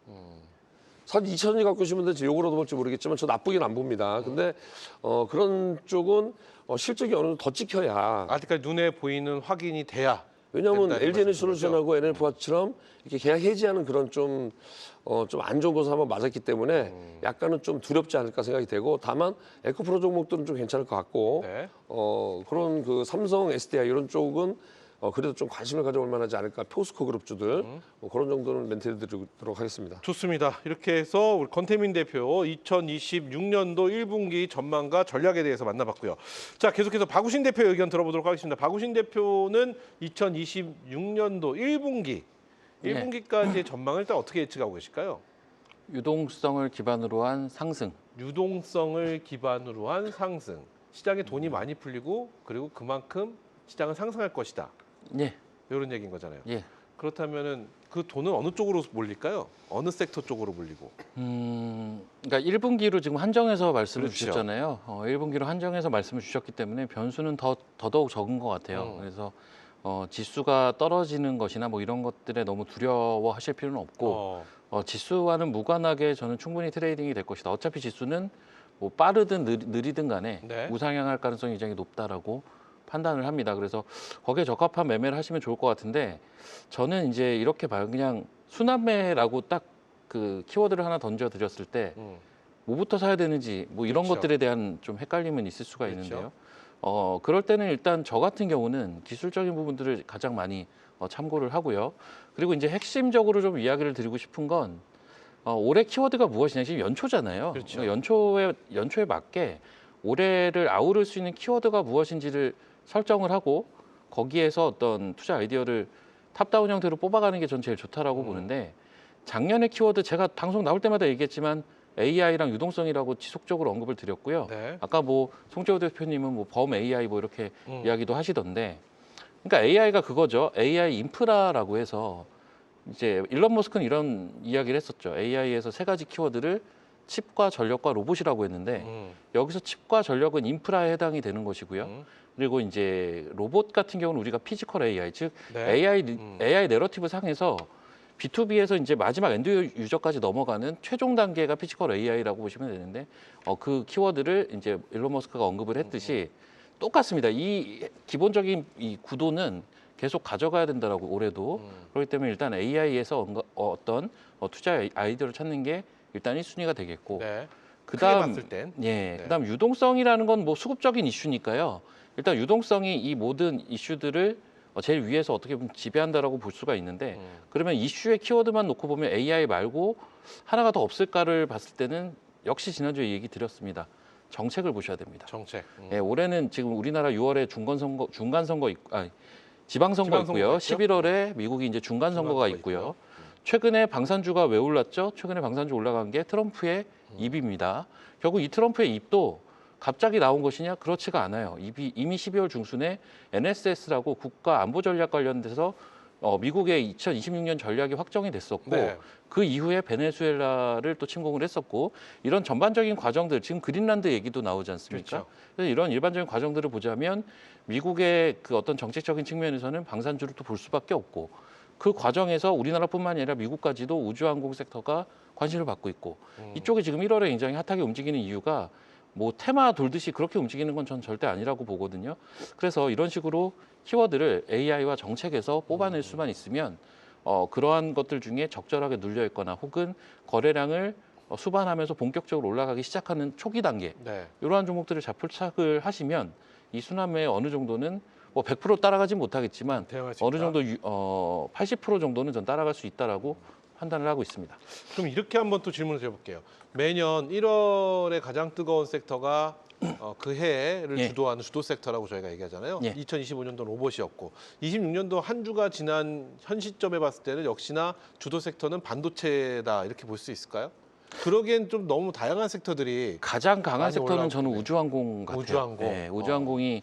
사실 2천원이 갖고 계시면 되지 욕을 얻어볼지 모르겠지만 저 나쁘긴 안 봅니다. 근데 그런 쪽은 실적이 어느 정도 더 찍혀야 아직까지 눈에 보이는 확인이 돼야. 왜냐하면 된다는 LG 말씀이시죠? 에너지솔루션하고 NLP와처럼 이렇게 계약 해지하는 그런 좀 안 좋은 것을 한번 맞았기 때문에 약간은 좀 두렵지 않을까 생각이 되고 다만 에코프로 종목들은 좀 괜찮을 것 같고 네. 그런 그 삼성, SDI 이런 쪽은 그래도 좀 관심을 가져볼 만하지 않을까 포스코 그룹주들 뭐 그런 정도는 멘트를 드리도록 하겠습니다. 좋습니다. 이렇게 해서 우리 권태민 대표 2026년도 1분기 전망과 전략에 대해서 만나봤고요. 자, 계속해서 박우신 대표 의견 들어보도록 하겠습니다. 박우신 대표는 2026년도 1분기, 네. 1분기까지의 전망을 일단 어떻게 예측하고 계실까요? 유동성을 기반으로 한 상승. 유동성을 기반으로 한 상승. 시장에 돈이 많이 풀리고 그리고 그만큼 시장은 상승할 것이다. 예, 이런 얘기인 거잖아요. 예. 그렇다면은 그 돈은 어느 쪽으로 몰릴까요? 어느 섹터 쪽으로 몰리고? 그러니까 1분기로 지금 한정해서 말씀을 그렇죠. 주셨잖아요. 1분기로 한정해서 말씀을 주셨기 때문에 변수는 더더욱 적은 것 같아요. 그래서 지수가 떨어지는 것이나 뭐 이런 것들에 너무 두려워하실 필요는 없고 지수와는 무관하게 저는 충분히 트레이딩이 될 것이다. 어차피 지수는 뭐 빠르든 느리든 간에 네. 우상향할 가능성이 굉장히 높다라고 판단을 합니다. 그래서 거기에 적합한 매매를 하시면 좋을 것 같은데 저는 이제 이렇게 봐요. 그냥 순환매라고 딱 그 키워드를 하나 던져 드렸을 때 뭐부터 사야 되는지 뭐 이런 그렇죠. 것들에 대한 좀 헷갈림은 있을 수가 그렇죠. 있는데요. 그럴 때는 일단 저 같은 경우는 기술적인 부분들을 가장 많이 참고를 하고요. 그리고 이제 핵심적으로 좀 이야기를 드리고 싶은 건 올해 키워드가 무엇이냐. 지금 연초잖아요. 그렇죠. 그러니까 연초에 맞게 올해를 아우를 수 있는 키워드가 무엇인지를 설정을 하고 거기에서 어떤 투자 아이디어를 탑다운 형태로 뽑아가는 게 전 제일 좋다라고 보는데 작년에 키워드 제가 방송 나올 때마다 얘기했지만 AI랑 유동성이라고 지속적으로 언급을 드렸고요. 네. 아까 뭐 송재호 대표님은 뭐 범 AI 뭐 이렇게 이야기도 하시던데, 그러니까 AI가 그거죠. AI 인프라라고 해서 이제 일론 머스크는 이런 이야기를 했었죠. AI에서 세 가지 키워드를 칩과 전력과 로봇이라고 했는데 여기서 칩과 전력은 인프라에 해당이 되는 것이고요. 그리고 이제 로봇 같은 경우는 우리가 피지컬 AI, 즉 네. AI 내러티브 상에서 B2B에서 이제 마지막 엔드 유저까지 넘어가는 최종 단계가 피지컬 AI라고 보시면 되는데 그 키워드를 이제 일론 머스크가 언급을 했듯이 똑같습니다. 이 기본적인 이 구도는 계속 가져가야 된다라고 올해도 그렇기 때문에 일단 AI에서 어떤 투자 아이디어를 찾는 게 일단 1순위가 되겠고 네. 그다음 크게 봤을 땐. 예, 네. 그다음 유동성이라는 건 뭐 수급적인 이슈니까요. 일단 유동성이 이 모든 이슈들을 제일 위에서 어떻게 보면 지배한다라고 볼 수가 있는데 그러면 이슈의 키워드만 놓고 보면 AI 말고 하나가 더 없을까를 봤을 때는 역시 지난주에 얘기 드렸습니다. 정책을 보셔야 됩니다. 정책. 예, 올해는 지금 우리나라 6월에 중간 선거 지방선거 지방선거가 있고요. 있죠? 11월에 미국이 이제 중간 선거가 있고요. 최근에 방산주가 왜 올랐죠? 최근에 방산주 올라간 게 트럼프의 입입니다. 결국 이 트럼프의 입도 갑자기 나온 것이냐? 그렇지가 않아요. 이미 12월 중순에 NSS라고 국가 안보 전략 관련돼서 미국의 2026년 전략이 확정이 됐었고 네. 그 이후에 베네수엘라를 또 침공을 했었고 이런 전반적인 과정들 지금 그린란드 얘기도 나오지 않습니까? 그렇죠. 그래서 이런 일반적인 과정들을 보자면 미국의 그 어떤 정책적인 측면에서는 방산주를 또 볼 수밖에 없고 그 과정에서 우리나라뿐만 아니라 미국까지도 우주항공 섹터가 관심을 받고 있고 이쪽이 지금 1월에 굉장히 핫하게 움직이는 이유가 뭐 테마 돌듯이 그렇게 움직이는 건 전 절대 아니라고 보거든요. 그래서 이런 식으로 키워드를 AI와 정책에서 뽑아낼 수만 있으면 그러한 것들 중에 적절하게 눌려 있거나 혹은 거래량을 수반하면서 본격적으로 올라가기 시작하는 초기 단계 네. 이러한 종목들을 자포착을 하시면 이 순환매에 어느 정도는 뭐 100% 따라가진 못하겠지만 대응할 수 어느 있다. 정도 80% 정도는 전 따라갈 수 있다라고 판단을 하고 있습니다. 그럼 이렇게 한번 또 질문을 드려볼게요. 매년 1월에 가장 뜨거운 섹터가 그 해를 예. 주도하는 주도 섹터라고 저희가 얘기하잖아요. 예. 2025년도 로봇이었고 26년도 한 주가 지난 현 시점에 봤을 때는 역시나 주도 섹터는 반도체다 이렇게 볼 수 있을까요? 그러기엔 좀 너무 다양한 섹터들이 가장 강한 많이 섹터는 저는 올라왔네. 우주항공 같아요. 우주항공. 네, 우주항공이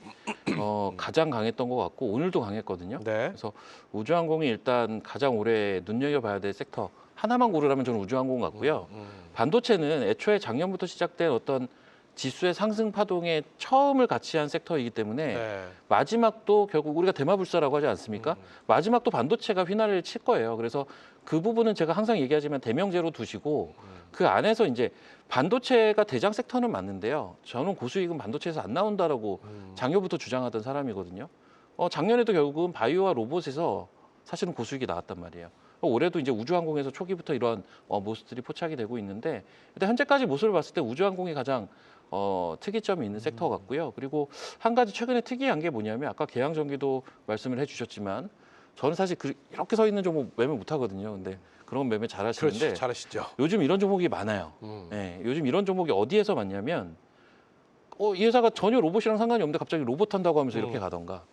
가장 강했던 것 같고 오늘도 강했거든요. 네. 그래서 우주항공이 일단 가장 올해 눈여겨봐야 될 섹터 하나만 고르라면 저는 우주항공 같고요. 반도체는 애초에 작년부터 시작된 어떤 지수의 상승 파동에 처음을 같이 한 섹터이기 때문에 네. 마지막도 결국 우리가 대마불사라고 하지 않습니까? 마지막도 반도체가 휘날을 칠 거예요. 그래서 그 부분은 제가 항상 얘기하지만 대명제로 두시고 그 안에서 이제 반도체가 대장 섹터는 맞는데요. 저는 고수익은 반도체에서 안 나온다라고 작년부터 주장하던 사람이거든요. 작년에도 결국은 바이오와 로봇에서 사실은 고수익이 나왔단 말이에요. 올해도 이제 우주항공에서 초기부터 이러한 모습들이 포착이 되고 있는데 일단 현재까지 모습을 봤을 때 우주항공이 가장 특이점이 있는 섹터 같고요. 그리고 한 가지 최근에 특이한 게 뭐냐면 아까 계양전기도 말씀을 해주셨지만 저는 사실 이렇게 서 있는 종목 매매 못 하거든요. 근데 그런 매매 잘 하시는데 그렇죠. 잘하시죠. 요즘 이런 종목이 많아요. 네, 요즘 이런 종목이 어디에서 많냐면 이 회사가 전혀 로봇이랑 상관이 없는데 갑자기 로봇 한다고 하면서 이렇게 가던가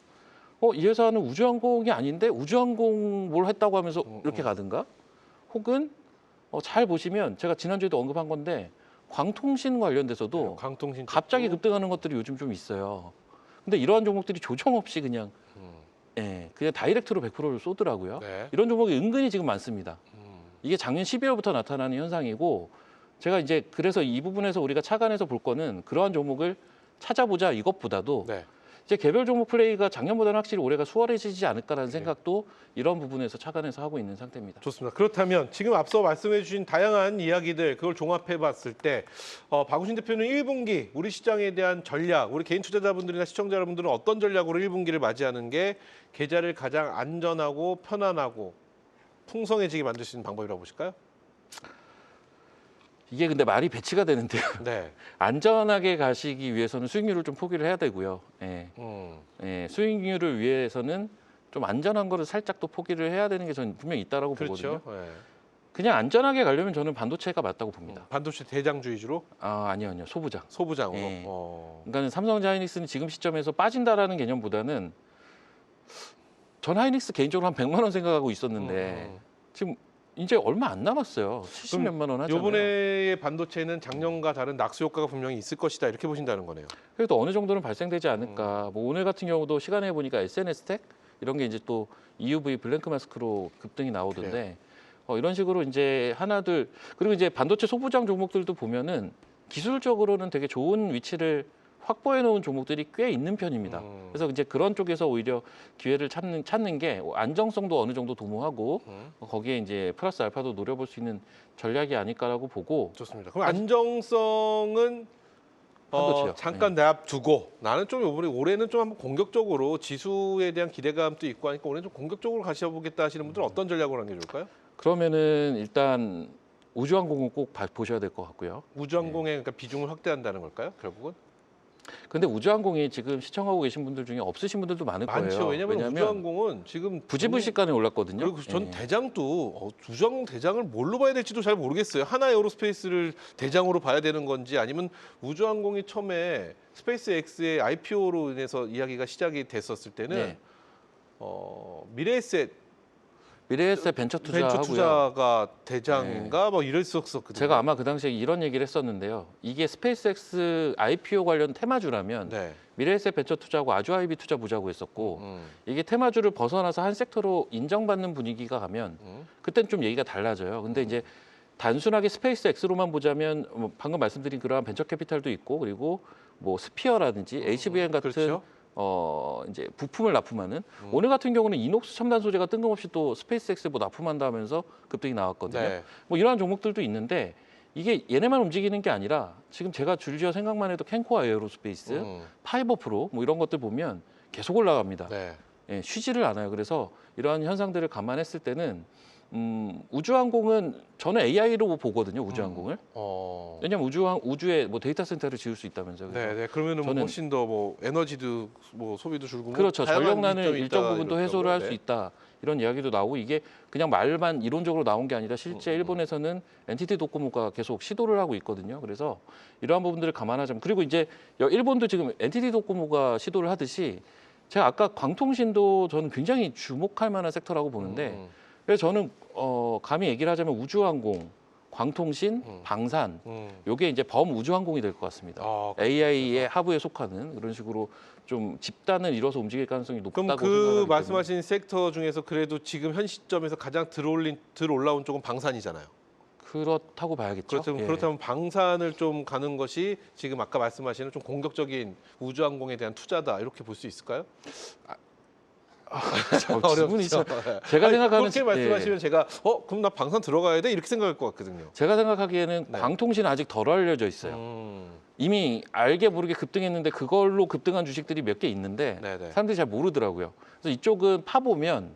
이 회사는 우주항공이 아닌데 우주항공 뭘 했다고 하면서 이렇게 가든가 혹은 잘 보시면 제가 지난주에도 언급한 건데 광통신 관련돼서도 광통신 갑자기 쪽도. 급등하는 것들이 요즘 좀 있어요. 근데 이러한 종목들이 조정 없이 그냥 예, 그냥 다이렉트로 100%를 쏘더라고요. 네. 이런 종목이 은근히 지금 많습니다. 음. 이게 작년 12월부터 나타나는 현상이고 제가 이제 그래서 이 부분에서 우리가 착안해서 볼 거는 그러한 종목을 찾아보자 이것보다도 네. 이제 개별 종목 플레이가 작년보다는 확실히 올해가 수월해지지 않을까라는 생각도 이런 부분에서 착안해서 하고 있는 상태입니다. 좋습니다. 그렇다면 지금 앞서 말씀해 주신 다양한 이야기들 그걸 종합해 봤을 때 박우신 대표는 1분기 우리 시장에 대한 전략, 우리 개인 투자자분들이나 시청자 여러분들은 어떤 전략으로 1분기를 맞이하는 게 계좌를 가장 안전하고 편안하고 풍성해지게 만들 수 있는 방법이라고 보실까요? 이게 근데 말이 배치가 되는데요. 네. 안전하게 가시기 위해서는 수익률을 좀 포기를 해야 되고요. 예. 예, 수익률을 위해서는 좀 안전한 거를 살짝 또 포기를 해야 되는 게 저는 분명히 있다라고 보거든요. 그렇죠. 네. 그냥 안전하게 가려면 저는 반도체가 맞다고 봅니다. 반도체 대장주 위주로 아니요. 소부장. 소부장으로. 예. 어. 그러니까 삼성전자 하이닉스는 지금 시점에서 빠진다라는 개념보다는 전 하이닉스 개인적으로 한 100만 원 생각하고 있었는데 지금 이제 얼마 안 남았어요. 70 몇만 원 하잖아요. 이번에의 반도체는 작년과 다른 낙수 효과가 분명히 있을 것이다 이렇게 보신다는 거네요. 그래도 어느 정도는 발생되지 않을까. 뭐 오늘 같은 경우도 시간에 보니까 SNS 텍 이런 게 이제 또 EUV 블랭크 마스크로 급등이 나오던데 이런 식으로 이제 하나둘 그리고 이제 반도체 소부장 종목들도 보면은 기술적으로는 되게 좋은 위치를 확보해 놓은 종목들이 꽤 있는 편입니다. 그래서 이제 그런 쪽에서 오히려 기회를 찾는 게 안정성도 어느 정도 도모하고 거기에 이제 플러스 알파도 노려볼 수 있는 전략이 아닐까라고 보고. 좋습니다. 그럼 안정성은 반도체요. 잠깐 냅두고 나는 좀 이번에 올해는 좀 한번 공격적으로 지수에 대한 기대감도 있고 하니까 올해는 좀 공격적으로 가셔보겠다 하시는 분들은 어떤 전략으로 하는 게 좋을까요? 그러면은 일단 우주항공은 꼭 보셔야 될 것 같고요. 우주항공의 그러니까 비중을 확대한다는 걸까요? 결국은 근데 우주항공이 지금 시청하고 계신 분들 중에 없으신 분들도 많을 많죠. 거예요. 왜냐하면 우주항공은 지금 부지불식간에 올랐거든요. 그리고 전 예. 대장도 우주항공 대장을 뭘로 봐야 될지도 잘 모르겠어요. 하나 에어로스페이스를 대장으로 봐야 되는 건지 아니면 우주항공이 처음에 스페이스X의 IPO로 인해서 이야기가 시작이 됐었을 때는 예. 미래에셋 미래에셋 벤처 투자하고요. 벤처 투자가 대장인가 뭐 이랬었거든요. 제가 아마 그 당시에 이런 얘기를 했었는데요. 이게 스페이스X IPO 관련 테마주라면 네. 미래에셋 벤처 투자하고 아주아이비 투자 보자고 했었고 이게 테마주를 벗어나서 한 섹터로 인정받는 분위기가 가면 그땐 좀 얘기가 달라져요. 근데 이제 단순하게 스페이스X로만 보자면 방금 말씀드린 그러한 벤처 캐피탈도 있고 그리고 뭐 스피어라든지 HBM 같은 그렇죠. 이제 부품을 납품하는 오늘 같은 경우는 이녹스 첨단 소재가 뜬금없이 또 스페이스X에 뭐 납품한다 하면서 급등이 나왔거든요. 네. 뭐 이러한 종목들도 있는데 이게 얘네만 움직이는 게 아니라 지금 제가 줄지어 생각만 해도 캔코아 에어로스페이스, 파이버 프로 뭐 이런 것들 보면 계속 올라갑니다. 네. 예, 쉬지를 않아요. 그래서 이러한 현상들을 감안했을 때는 우주항공은 저는 AI로 보거든요. 우주항공을. 왜냐하면 우주에 뭐 데이터 센터를 지을 수 있다면서요. 그래서 네, 네. 그러면은 뭐 저는- 훨씬 더 뭐 에너지도 뭐 소비도 줄고 뭐 그렇죠. 다양한 전력난을 이점이 일정 있다, 부분도 이렇게 해소를 할 하고. 수 네. 있다. 이런 이야기도 나오고 이게 그냥 말만 이론적으로 나온 게 아니라 실제 일본에서는 NTT 도코모가 계속 시도를 하고 있거든요. 그래서 이러한 부분들을 감안하자면 그리고 이제 일본도 지금 NTT 도코모가 시도를 하듯이 제가 아까 광통신도 저는 굉장히 주목할 만한 섹터라고 보는데 그래서 저는 감히 얘기를 하자면 우주항공, 광통신, 방산 요게 이제 범우주항공이 될 것 같습니다. 아, AI의 하부에 속하는 그런 식으로 좀 집단을 이뤄서 움직일 가능성이 높다고 그럼 그 생각하기 때문에 말씀하신 섹터 중에서 그래도 지금 현 시점에서 가장 올라온 쪽은 방산이잖아요. 그렇다고 봐야겠죠. 예. 그렇다면 방산을 좀 가는 것이 지금 아까 말씀하시는 좀 공격적인 우주항공에 대한 투자다 이렇게 볼 수 있을까요? 질문이 참 제가 아니, 생각하는 그렇게 말씀하시면 제가 그럼 나 방산 들어가야 돼 이렇게 생각할 것 같거든요. 제가 생각하기에는 네. 광통신 아직 덜 알려져 있어요. 이미 알게 모르게 급등했는데 그걸로 급등한 주식들이 몇 개 있는데 네네. 사람들이 잘 모르더라고요. 그래서 이쪽은 파보면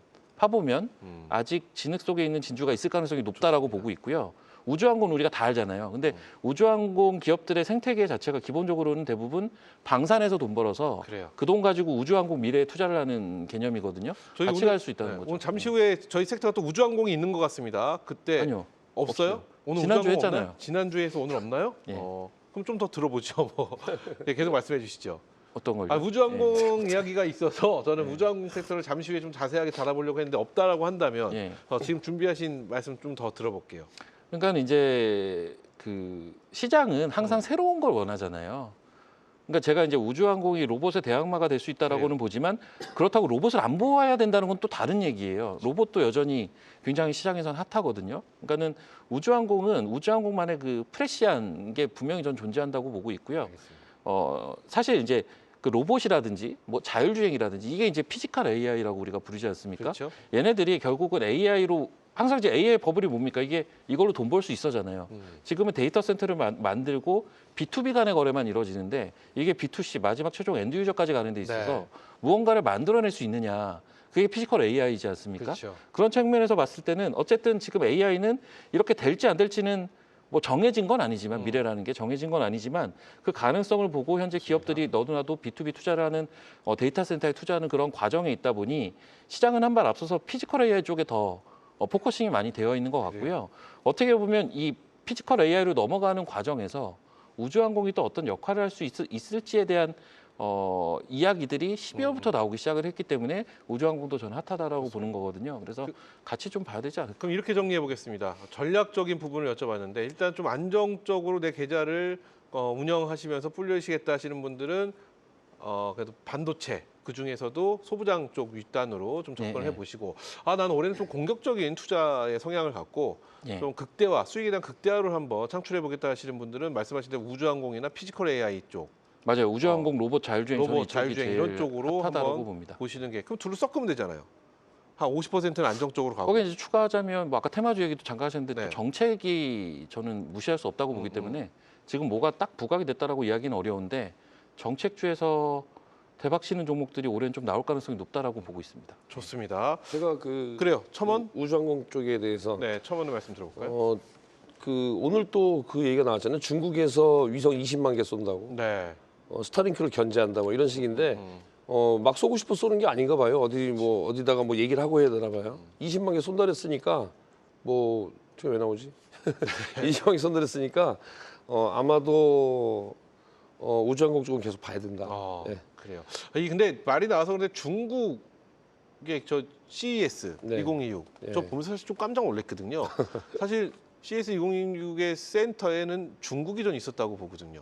아직 진흙 속에 있는 진주가 있을 가능성이 높다라고 보고 있고요. 우주항공은 우리가 다 알잖아요. 근데 우주항공 기업들의 생태계 자체가 기본적으로는 대부분 방산에서 돈 벌어서 그래요. 그 돈 가지고 우주항공 미래에 투자를 하는 개념이거든요. 저희 같이 오늘- 갈 수 있다는 네, 거죠. 오늘 잠시 후에 저희 섹터가 또 우주항공이 있는 것 같습니다. 그때 아니요. 없어요? 없어요. 오늘 지난주에 우주항공 했잖아요. 없나요? 지난주에서 오늘 없나요? 예. 그럼 좀 더 들어보죠. 뭐. 네, 계속 말씀해 주시죠. 어떤 걸요? 우주항공 이야기가 있어서 저는 우주항공 섹터를 잠시 후에 좀 자세하게 다뤄보려고 했는데 없다라고 한다면 예. 지금 준비하신 말씀 좀 더 들어볼게요. 그러니까 이제 그 시장은 항상 새로운 걸 원하잖아요. 그러니까 제가 이제 우주항공이 로봇의 대항마가 될 수 있다라고는 보지만 그렇다고 로봇을 안 보아야 된다는 건 또 다른 얘기예요. 로봇도 여전히 굉장히 시장에서는 핫하거든요. 그러니까는 우주항공은 우주항공만의 그 프레시한 게 분명히 전 존재한다고 보고 있고요. 사실 이제 그 로봇이라든지 뭐 자율주행이라든지 이게 이제 피지컬 AI라고 우리가 부르지 않습니까? 그렇죠. 얘네들이 결국은 AI로 항상 이제 AI 버블이 뭡니까? 이게 이걸로 돈 벌 수 있어잖아요. 지금은 데이터 센터를 만들고 B2B 간의 거래만 이루어지는데 이게 B2C 마지막 최종 엔드 유저까지 가는 데 있어서 네. 무언가를 만들어낼 수 있느냐. 그게 피지컬 AI이지 않습니까? 그렇죠. 그런 측면에서 봤을 때는 어쨌든 지금 AI는 이렇게 될지 안 될지는 뭐 정해진 건 아니지만 미래라는 게 정해진 건 아니지만 그 가능성을 보고 현재 기업들이 너도나도 B2B 투자를 하는 데이터 센터에 투자하는 그런 과정에 있다 보니 시장은 한 발 앞서서 피지컬 AI 쪽에 더 포커싱이 많이 되어 있는 것 같고요. 어떻게 보면 이 피지컬 AI로 넘어가는 과정에서 우주항공이 또 어떤 역할을 할 수 있을지에 대한 이야기들이 12월부터 나오기 시작을 했기 때문에 우주항공도 저는 핫하다라고 보는 거거든요. 그래서 같이 좀 봐야 되지 않을까. 그럼 이렇게 정리해 보겠습니다. 전략적인 부분을 여쭤봤는데 일단 좀 안정적으로 내 계좌를 운영하시면서 불려시겠다 하시는 분들은 그래도 반도체 그 중에서도 소부장 쪽 윗단으로 좀 접근을 네. 해보시고 나는 올해는 좀 공격적인 투자의 성향을 갖고 예. 좀 극대화 수익에 대한 극대화를 한번 창출해 보겠다 하시는 분들은 말씀하신 대로 우주항공이나 피지컬 AI 쪽 맞아요. 우주항공 로봇 자율주행 저는 로봇 이쪽이 자율주행 제일 이런 쪽으로 핫하다라고 한번 봅니다. 보시는 게 그럼 둘을 섞으면 되잖아요. 한 50%는 안정적으로 가고. 거기에 이제 추가하자면 뭐 아까 테마주 얘기도 잠깐 하셨는데 네. 또 정책이 저는 무시할 수 없다고 보기 때문에 지금 뭐가 딱 부각이 됐다라고 이야기는 어려운데 정책주에서 대박 치는 종목들이 올해는 좀 나올 가능성이 높다라고 보고 있습니다. 좋습니다. 제가 그래요. 첨언? 우주항공 쪽에 대해서 네, 첨언을 말씀 들어볼까요? 오늘 또 그 얘기가 나왔잖아요. 중국에서 위성 20만 개 쏜다고. 네. 스타링크를 견제한다 뭐 이런 식인데 막 쏘고 싶어 쏘는 게 아닌가 봐요. 어디다가 뭐 얘기를 하고 해야 되나 봐요. 20만 개 쏜다 그랬으니까 뭐 지금 왜 나오지? 20만 개 쏜다 그랬으니까 아마도 우주항공 쪽은 계속 봐야 된다. 네. 그래요. 이 근데 말이 나와서 그런데 중국의 저 CES 네. 2026 네. 저 보면서 사실 좀 깜짝 놀랐거든요. 사실 CES 2026의 센터에는 중국이 좀 있었다고 보거든요.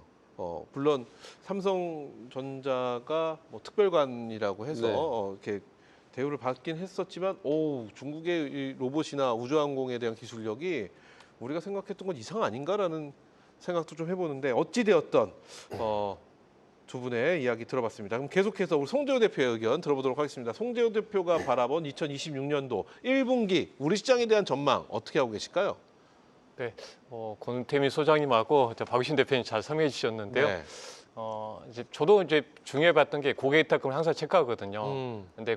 물론 삼성전자가 뭐 특별관이라고 해서 네. 이렇게 대우를 받긴 했었지만, 중국의 이 로봇이나 우주항공에 대한 기술력이 우리가 생각했던 건 이상 아닌가라는 생각도 좀 해보는데 어찌 되었던 두 분의 이야기 들어봤습니다. 그럼 계속해서 우리 송재호 대표의 의견 들어보도록 하겠습니다. 송재호 대표가 바라본 2026년도 1분기 우리 시장에 대한 전망 어떻게 하고 계실까요? 네, 권태민 소장님하고 박유신 대표님 잘 설명해 주셨는데요. 네. 이제 저도 이제 중요해봤던 게 고객 위탁금을 항상 체크하거든요. 근데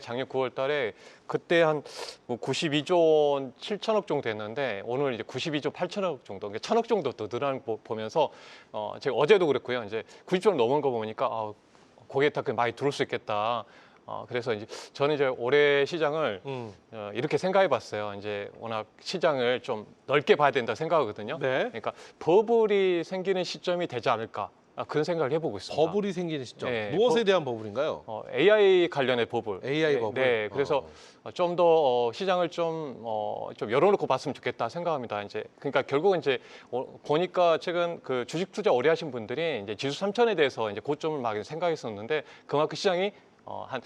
작년 9월달에 그때 한 뭐 92조 7천억 정도 됐는데 오늘 이제 92조 8천억 정도, 그러니까 1,000억 정도 더 늘어나는 거 보면서 제가 어제도 그랬고요. 이제 90조를 넘은 거 보니까 고객 위탁금 많이 들어올 수 있겠다. 그래서 이제 저는 이제 올해 시장을 이렇게 생각해봤어요. 이제 워낙 시장을 좀 넓게 봐야 된다 생각하거든요. 네. 그러니까 버블이 생기는 시점이 되지 않을까 그런 생각을 해보고 있습니다. 버블이 생기는 시점. 네, 무엇에 대한 버블인가요? AI 관련의 버블. AI 버블. 네, 그래서 좀 더 시장을 좀 열어놓고 봤으면 좋겠다 생각합니다. 이제 그러니까 결국은 이제 보니까 최근 그 주식 투자 오래 하신 분들이 이제 지수 3천에 대해서 이제 고점을 막 생각했었는데 그만큼 시장이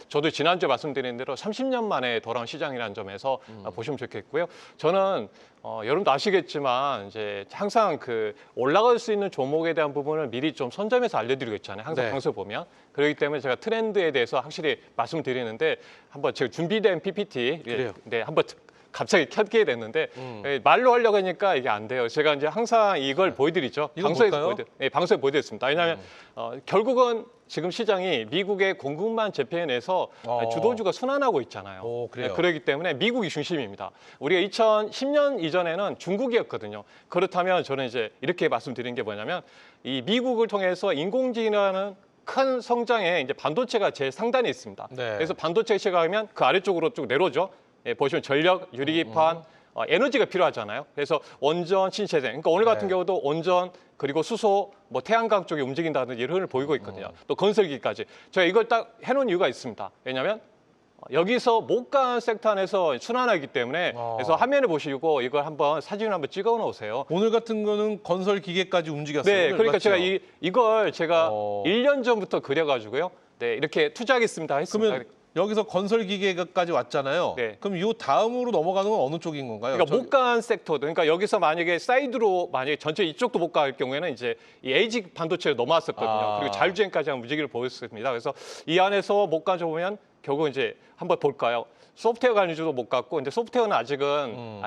저도 지난주에 말씀드린 대로 30년 만에 돌아온 시장이라는 점에서 보시면 좋겠고요. 저는 여러분도 아시겠지만 이제 항상 그 올라갈 수 있는 종목에 대한 부분을 미리 좀 선점해서 알려드리고 있잖아요. 항상 네. 방송 보면. 그렇기 때문에 제가 트렌드에 대해서 확실히 말씀드리는데 한번 제가 준비된 PPT 그래요. 네, 한번 갑자기 켜게 됐는데 말로 하려고 하니까 이게 안 돼요. 제가 이제 항상 이걸 보여드리죠. 이거 방송에서 볼까요? 네, 방송에 보여드렸습니다. 왜냐하면 결국은 지금 시장이 미국의 공급만 재팬에서 주도주가 순환하고 있잖아요. 그래요. 그렇기 때문에 미국이 중심입니다. 우리가 2010년 이전에는 중국이었거든요. 그렇다면 저는 이제 이렇게 말씀드린 게 뭐냐면 이 미국을 통해서 인공지능이라는 큰 성장에 이제 반도체가 제일 상단에 있습니다. 네. 그래서 반도체 시각하면 그 아래쪽으로 쭉 내려오죠. 예, 보시면 전력, 유리기판, 에너지가 필요하잖아요. 그래서 원전, 신체생. 그러니까 오늘 같은 네. 경우도 원전 그리고 수소, 뭐 태양광 쪽에 움직인다는 이런 흐름을 보이고 있거든요. 또 건설기까지. 제가 이걸 딱 해놓은 이유가 있습니다. 왜냐하면 여기서 못 간 섹터 안에서 순환하기 때문에 그래서 화면을 보시고 이걸 한번 사진을 한번 찍어 놓으세요. 오늘 같은 거는 건설 기계까지 움직였어요. 네, 오늘 그러니까 맞죠? 제가 이걸 제가 어. 1년 전부터 그려가지고요. 네, 이렇게 투자하겠습니다 했습니다. 그러면 여기서 건설 기계까지 왔잖아요. 네. 그럼 이 다음으로 넘어가는 건 어느 쪽인 건가요? 그러니까 못 간 섹터도 그러니까 여기서 만약에 사이드로 만약에 전체 이쪽도 못 갈 경우에는 이제 이 에이지 반도체로 넘어왔었거든요. 아. 그리고 자율주행까지 한 움직임을 보였습니다. 그래서 이 안에서 못 가져 보면 결국 이제 한번 볼까요? 소프트웨어 관련주도 못 갔고 이제 소프트웨어는 아직은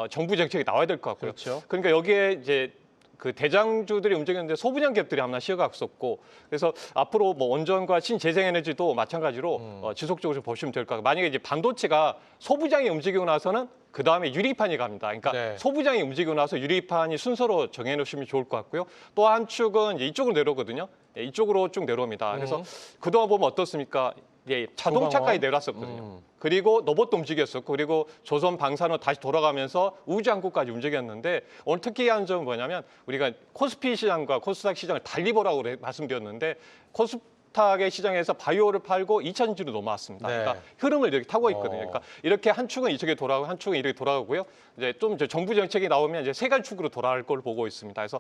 정부 정책이 나와야 될 것 같고요. 그렇죠. 그러니까 여기에 이제 그 대장주들이 움직였는데 소분양 기업들이 하나 쉬어갔었고 그래서 앞으로 뭐 원전과 신재생에너지도 마찬가지로 지속적으로 좀 보시면 될 것 같아요. 만약에 이제 반도체가 소부장이 움직이고 나서는 그 다음에 유리판이 갑니다. 그러니까 네. 소부장이 움직이고 나서 유리판이 순서로 정해놓으시면 좋을 것 같고요. 또 한 축은 이제 이쪽으로 내려오거든요. 예, 이쪽으로 쭉 내려옵니다. 그래서 그동안 보면 어떻습니까? 예, 자동차까지 소방원? 내려왔었거든요. 그리고 로봇도 움직였었고 그리고 조선 방산으로 다시 돌아가면서 우주항구까지 움직였는데 오늘 특이한 점은 뭐냐면 우리가 코스피 시장과 코스닥 시장을 달리 보라고 말씀드렸는데 코스닥의 시장에서 바이오를 팔고 2차전지로 넘어왔습니다. 네. 그러니까 흐름을 이렇게 타고 있거든요. 그러니까 이렇게 한 축은 이쪽에 돌아가고 한 축은 이렇게 돌아가고요. 이제 좀 이제 정부 정책이 나오면 이제 세 가지 축으로 돌아갈 걸 보고 있습니다. 그래서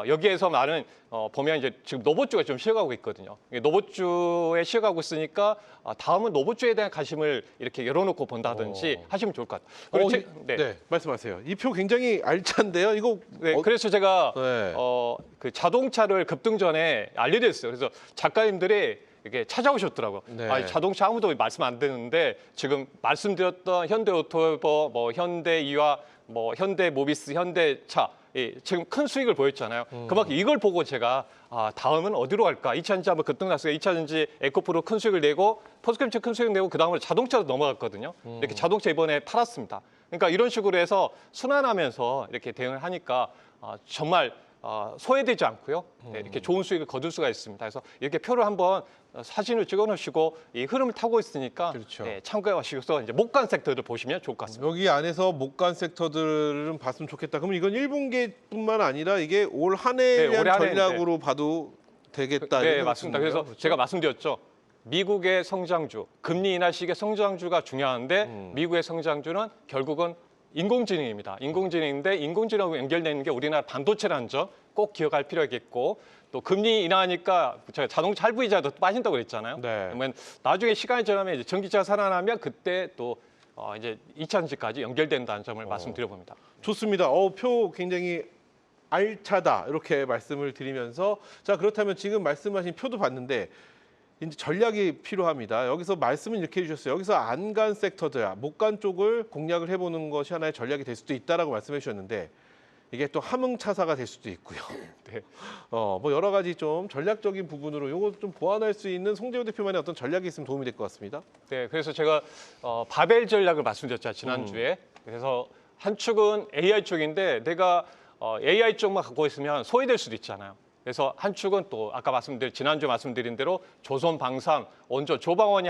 여기에서 나는 보면 이제 지금 노봇주가 좀 쉬어가고 있거든요. 노봇주에 쉬어가고 있으니까 다음은 노봇주에 대한 관심을 이렇게 열어놓고 본다든지 하시면 좋을 것 같아요. 그리고 네. 말씀하세요. 이 표 굉장히 알찬데요. 이거 네, 그래서 제가 네. 그 자동차를 급등 전에 알려드렸어요. 그래서 작가님들이 이렇게 찾아오셨더라고요. 네. 아니, 자동차 아무도 말씀 안 드는데 지금 말씀드렸던 현대오토버, 뭐 현대이와 뭐 현대모비스, 현대차 지금 큰 수익을 보였잖아요. 그만큼 이걸 보고 제가 다음은 어디로 갈까? 2차전지 한번 급등 났어요. 2차전지 에코프로 큰 수익을 내고 포스캠치 큰 수익 내고 그 다음으로 자동차로 넘어갔거든요. 이렇게 자동차 이번에 팔았습니다. 그러니까 이런 식으로 해서 순환하면서 이렇게 대응을 하니까 정말 소외되지 않고요. 네, 이렇게 좋은 수익을 거둘 수가 있습니다. 그래서 이렇게 표를 한번 사진을 찍어놓으시고 이 흐름을 타고 있으니까 그렇죠. 네, 참고하셔서 이제 못 간 섹터를 보시면 좋을 것 같습니다. 여기 안에서 못 간 섹터들은 봤으면 좋겠다. 그럼 이건 1분기뿐만 아니라 이게 올 한 해에 네, 대한 올해 한 해, 전략으로 봐도 되겠다. 네, 이런 맞습니다. 말씀인가요? 그래서 그렇죠? 제가 말씀드렸죠. 미국의 성장주, 금리 인하 시기의 성장주가 중요한데 미국의 성장주는 결국은 인공지능입니다. 인공지능인데 인공지능하고 연결되는 게 우리나라 반도체라는 점 꼭 기억할 필요하겠고 또 금리 인하하니까 제가 자동차 할부이자도 빠진다고 그랬잖아요. 네. 그러면 나중에 시간이 지나면 이제 전기차가 살아나면 그때 또 이제 2차전지까지 연결된다는 점을 말씀드려봅니다. 좋습니다. 표 굉장히 알차다 이렇게 말씀을 드리면서 자 그렇다면 지금 말씀하신 표도 봤는데 이제 전략이 필요합니다. 여기서 말씀은 이렇게 해주셨어요. 여기서 안 간 섹터들, 못 간 쪽을 공략을 해보는 것이 하나의 전략이 될 수도 있다라고 말씀해 주셨는데 이게 또 함흥차사가 될 수도 있고요. 네. 뭐 여러 가지 좀 전략적인 부분으로 이거 좀 보완할 수 있는 송재호 대표만의 어떤 전략이 있으면 도움이 될 것 같습니다. 네, 그래서 제가 바벨 전략을 말씀드렸죠 지난주에. 그래서 한 축은 AI 쪽인데 내가 AI 쪽만 갖고 있으면 소외될 수도 있잖아요. 그래서 한 축은 또 아까 지난주 말씀드린 대로 조선 방산, 원전, 조방원이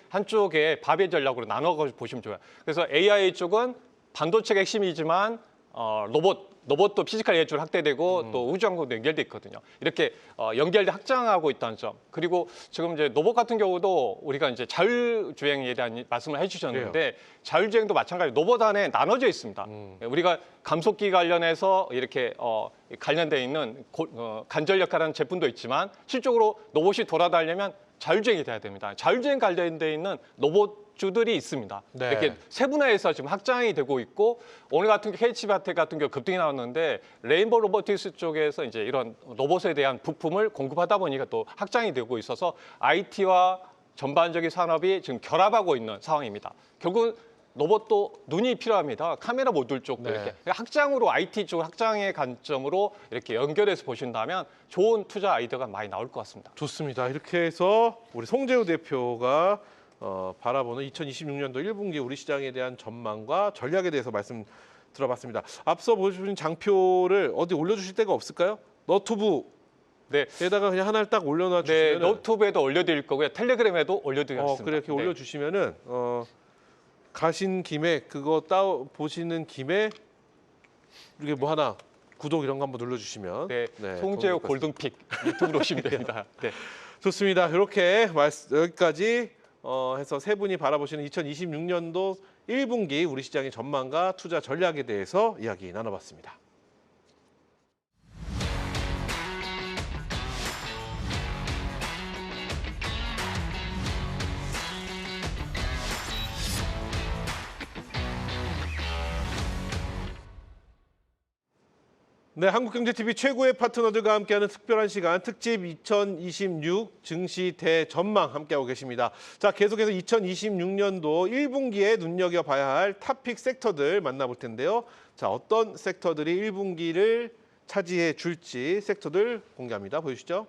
한쪽에 바벨 전략으로 나눠 보시면 좋아요. 그래서 AI 쪽은 반도체가 핵심이지만 로봇도 피지컬 예술 확대되고 또 우주항공도 연결돼 있거든요. 이렇게 연결돼 확장하고 있다는 점. 그리고 지금 이제 로봇 같은 경우도 우리가 이제 자율주행에 대한 말씀을 해주셨는데 자율주행도 마찬가지로 로봇 안에 나눠져 있습니다. 우리가 감속기 관련해서 이렇게 관련돼 있는 간전력하라는 제품도 있지만 실적으로 로봇이 돌아다니려면 자율주행이 돼야 됩니다. 자율주행 관련돼 있는 로봇주들이 있습니다. 네. 이렇게 세분화해서 지금 확장이 되고 있고 오늘 같은 경우 KH바텍 같은 경우 급등이 나왔는데 레인보우 로보틱스 쪽에서 이제 이런 로봇에 대한 부품을 공급하다 보니까 또 확장이 되고 있어서 IT와 전반적인 산업이 지금 결합하고 있는 상황입니다. 결국은 로봇도 눈이 필요합니다. 카메라 모듈 쪽도 네. 이렇게 확장으로 IT 쪽 확장의 관점으로 이렇게 연결해서 보신다면 좋은 투자 아이디어가 많이 나올 것 같습니다. 좋습니다. 이렇게 해서 우리 송재호 대표가 바라보는 2026년도 1분기 우리 시장에 대한 전망과 전략에 대해서 말씀 들어봤습니다. 앞서 보여주신 장표를 어디 올려주실 데가 없을까요? 너튜브에다가 네. 그냥 하나를 딱 올려놔 네, 주시면 노트북에도 올려드릴 거고요. 텔레그램에도 올려드리겠습니다. 그래 이렇게 네. 올려주시면은 가신 김에 그거 보시는 김에 이게 뭐 하나 구독 이런 거 한번 눌러주시면 네, 네, 송재호 도움이 될 것 골든픽 유튜브로 오시면 됩니다. 네. 좋습니다. 이렇게 여기까지 해서 세 분이 바라보시는 2026년도 1분기 우리 시장의 전망과 투자 전략에 대해서 이야기 나눠봤습니다. 네, 한국경제TV 최고의 파트너들과 함께하는 특별한 시간 특집 2026 증시 대전망 함께하고 계십니다. 자, 계속해서 2026년도 1분기에 눈여겨봐야 할 탑픽 섹터들 만나볼 텐데요. 자, 어떤 섹터들이 1분기를 차지해 줄지 섹터들 공개합니다. 보여주시죠.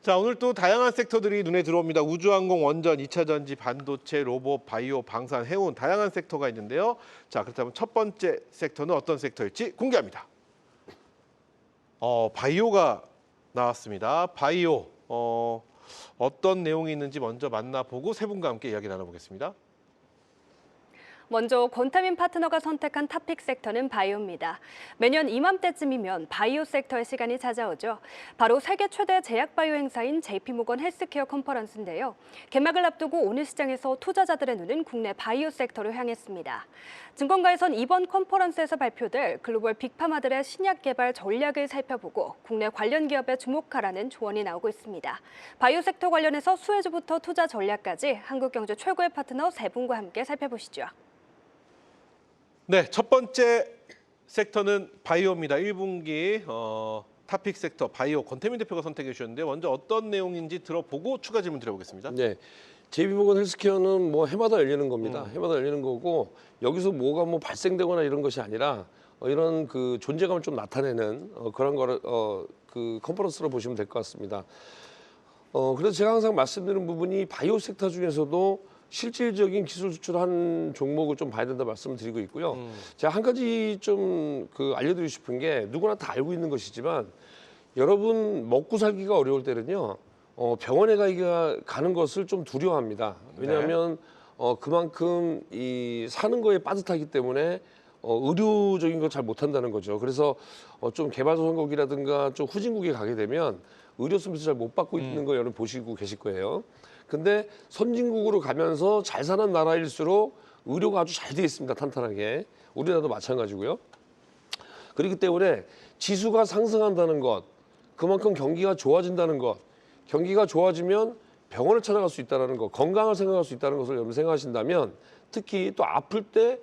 자, 오늘 또 다양한 섹터들이 눈에 들어옵니다. 우주항공, 원전, 2차 전지, 반도체, 로봇, 바이오, 방산, 해운 다양한 섹터가 있는데요. 자, 그렇다면 첫 번째 섹터는 어떤 섹터일지 공개합니다. 바이오가 나왔습니다. 바이오 어떤 내용이 있는지 먼저 만나보고 세 분과 함께 이야기 나눠보겠습니다. 먼저 권태민 파트너가 선택한 탑픽 섹터는 바이오입니다. 매년 이맘때쯤이면 바이오 섹터의 시간이 찾아오죠. 바로 세계 최대 제약 바이오 행사인 JP모건 헬스케어 컨퍼런스인데요. 개막을 앞두고 오늘 시장에서 투자자들의 눈은 국내 바이오 섹터로 향했습니다. 증권가에선 이번 컨퍼런스에서 발표될 글로벌 빅파마들의 신약 개발 전략을 살펴보고 국내 관련 기업에 주목하라는 조언이 나오고 있습니다. 바이오 섹터 관련해서 수혜주부터 투자 전략까지 한국경제 최고의 파트너 세 분과 함께 살펴보시죠. 네, 첫 번째 섹터는 바이오입니다. 1분기 탑픽 섹터 바이오 권태민 대표가 선택해 주셨는데 먼저 어떤 내용인지 들어보고 추가 질문 드려보겠습니다. 네, JP모건 헬스케어는 뭐 해마다 열리는 겁니다. 해마다 열리는 거고 여기서 뭐가 뭐 발생되거나 이런 것이 아니라 이런 그 존재감을 좀 나타내는 그런 거를 그 컨퍼런스로 보시면 될 것 같습니다. 그래서 제가 항상 말씀드리는 부분이 바이오 섹터 중에서도 실질적인 기술 수출한 종목을 좀 봐야 된다 말씀을 드리고 있고요. 제가 한 가지 좀 알려드리고 싶은 게 누구나 다 알고 있는 것이지만 여러분 먹고 살기가 어려울 때는요 병원에 가는 것을 좀 두려워합니다. 왜냐하면 그만큼 이 사는 거에 빠듯하기 때문에 의료적인 걸 잘 못한다는 거죠. 그래서 좀 개발도상국이라든가 좀 후진국에 가게 되면 의료 서비스 잘 못 받고 있는 거 여러분 보시고 계실 거예요. 근데 선진국으로 가면서 잘 사는 나라일수록 의료가 아주 잘 돼 있습니다. 탄탄하게. 우리나라도 마찬가지고요. 그렇기 때문에 지수가 상승한다는 것, 그만큼 경기가 좋아진다는 것, 경기가 좋아지면 병원을 찾아갈 수 있다는 것, 건강을 생각할 수 있다는 것을 여러분 생각하신다면 특히 또 아플 때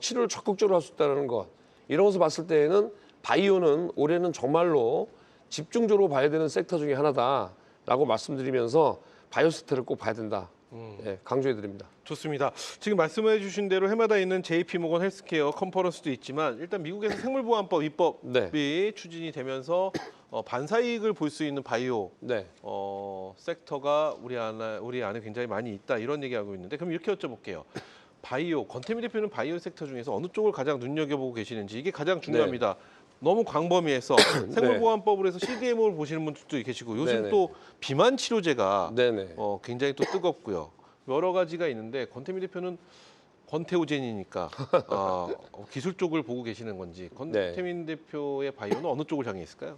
치료를 적극적으로 할 수 있다는 것, 이런 것을 봤을 때에는 바이오는 올해는 정말로 집중적으로 봐야 되는 섹터 중에 하나다라고 말씀드리면서 바이오 섹터를 꼭 봐야 된다. 네, 강조해드립니다. 좋습니다. 지금 말씀해 주신 대로 해마다 있는 JP모건 헬스케어 컨퍼런스도 있지만 일단 미국에서 생물보안법 입법이 추진이 되면서 반사이익을 볼 수 있는 바이오 네. 섹터가 우리 안에 굉장히 많이 있다 이런 얘기하고 있는데 그럼 이렇게 여쭤볼게요. 바이오, 권태민 대표는 바이오 섹터 중에서 어느 쪽을 가장 눈여겨보고 계시는지 이게 가장 중요합니다. 너무 광범위해서 생물보안법으로 해서 CDMO를 보시는 분들도 계시고 요즘 또 비만 치료제가 굉장히 또 뜨겁고요. 여러 가지가 있는데 권태민 대표는 권태우젠이니까 기술 쪽을 보고 계시는 건지 권태민 대표의 바이오는 어느 쪽을 향해 있을까요?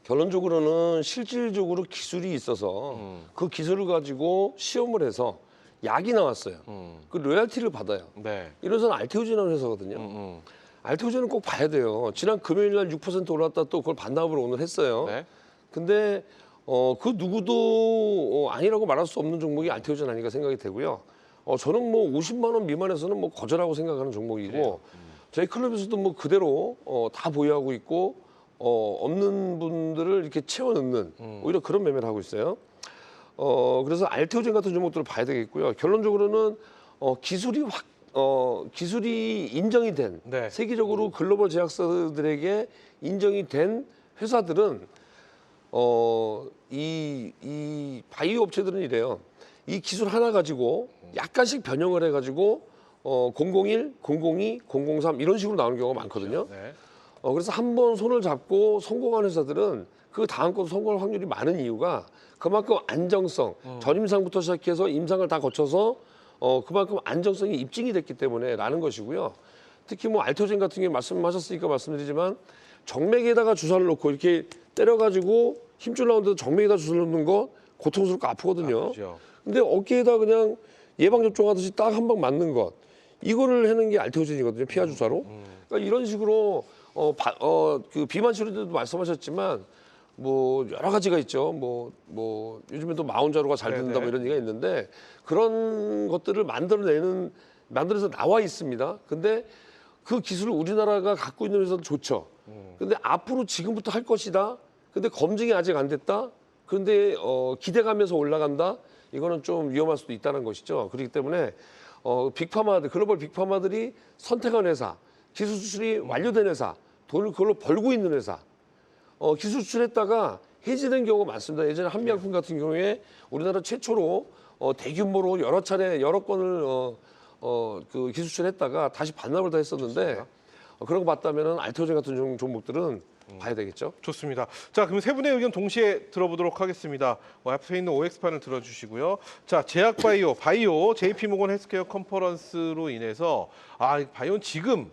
결론적으로는 실질적으로 기술이 있어서 그 기술을 가지고 시험을 해서 약이 나왔어요. 그 로열티를 받아요. 이런 알테오젠이라는 회사거든요. 알테오젠은 꼭 봐야 돼요. 지난 금요일 날 6% 올랐다 또 그걸 반납을 오늘 했어요. 근데 그 누구도 아니라고 말할 수 없는 종목이 알테오젠 아닌가 생각이 되고요. 저는 뭐 50만 원 미만에서는 뭐 거절하고 생각하는 종목이고 저희 클럽에서도 뭐 그대로 다 보유하고 있고 없는 분들을 이렇게 채워 넣는 오히려 그런 매매를 하고 있어요. 그래서 알테오젠 같은 종목들을 봐야 되겠고요. 결론적으로는 기술이 인정이 된 세계적으로 글로벌 제약사들에게 인정이 된 회사들은 이 바이오 업체들은 이래요. 이 기술 하나 가지고 약간씩 변형을 해가지고 001, 002, 003 이런 식으로 나오는 경우가 많거든요. 그래서 한번 손을 잡고 성공한 회사들은 그 다음 것도 성공할 확률이 많은 이유가 그만큼 안정성, 전임상부터 시작해서 임상을 다 거쳐서 그만큼 안정성이 입증이 됐기 때문에라는 것이고요. 특히 뭐 알테오젠 같은 경우에 말씀하셨으니까 말씀드리지만 정맥에다가 주사를 놓고 이렇게 때려가지고 힘줄 나오는데도 정맥에다 주사를 놓는 거 고통스럽고 아프거든요. 근데 어깨에다 그냥 예방 접종하듯이 딱 한 방 맞는 것. 이거를 하는 게 알테오젠이거든요. 피하 주사로. 그러니까 이런 식으로 그 비만 치료제도 말씀하셨지만 뭐 여러 가지가 있죠. 뭐 요즘에 또 마운자로가 잘 듣는다 뭐 이런 얘기가 있는데 그런 것들을 만들어서 나와 있습니다. 근데 그 기술을 우리나라가 갖고 있는 회사도 좋죠. 근데 앞으로 지금부터 할 것이다. 근데 검증이 아직 안 됐다. 그런데 기대감에서 올라간다. 이거는 좀 위험할 수도 있다는 것이죠. 그렇기 때문에 빅파마들, 글로벌 빅파마들이 선택한 회사, 기술 수출이 완료된 회사, 돈을 그걸로 벌고 있는 회사, 기술 수출했다가 해지된 경우가 많습니다. 예전에 한미약품 같은 경우에 우리나라 최초로 대규모로 여러 차례 여러 건을 그 기술 수출했다가 다시 반납을 다 했었는데 그런 거 봤다면은 알테오젠 같은 종목들은 봐야 되겠죠. 좋습니다. 자, 그럼 세 분의 의견 동시에 들어보도록 하겠습니다. 앞에 있는 OX판을 들어주시고요. 자, 제약바이오, JP모건 헬스케어 컨퍼런스로 인해서 바이오는 지금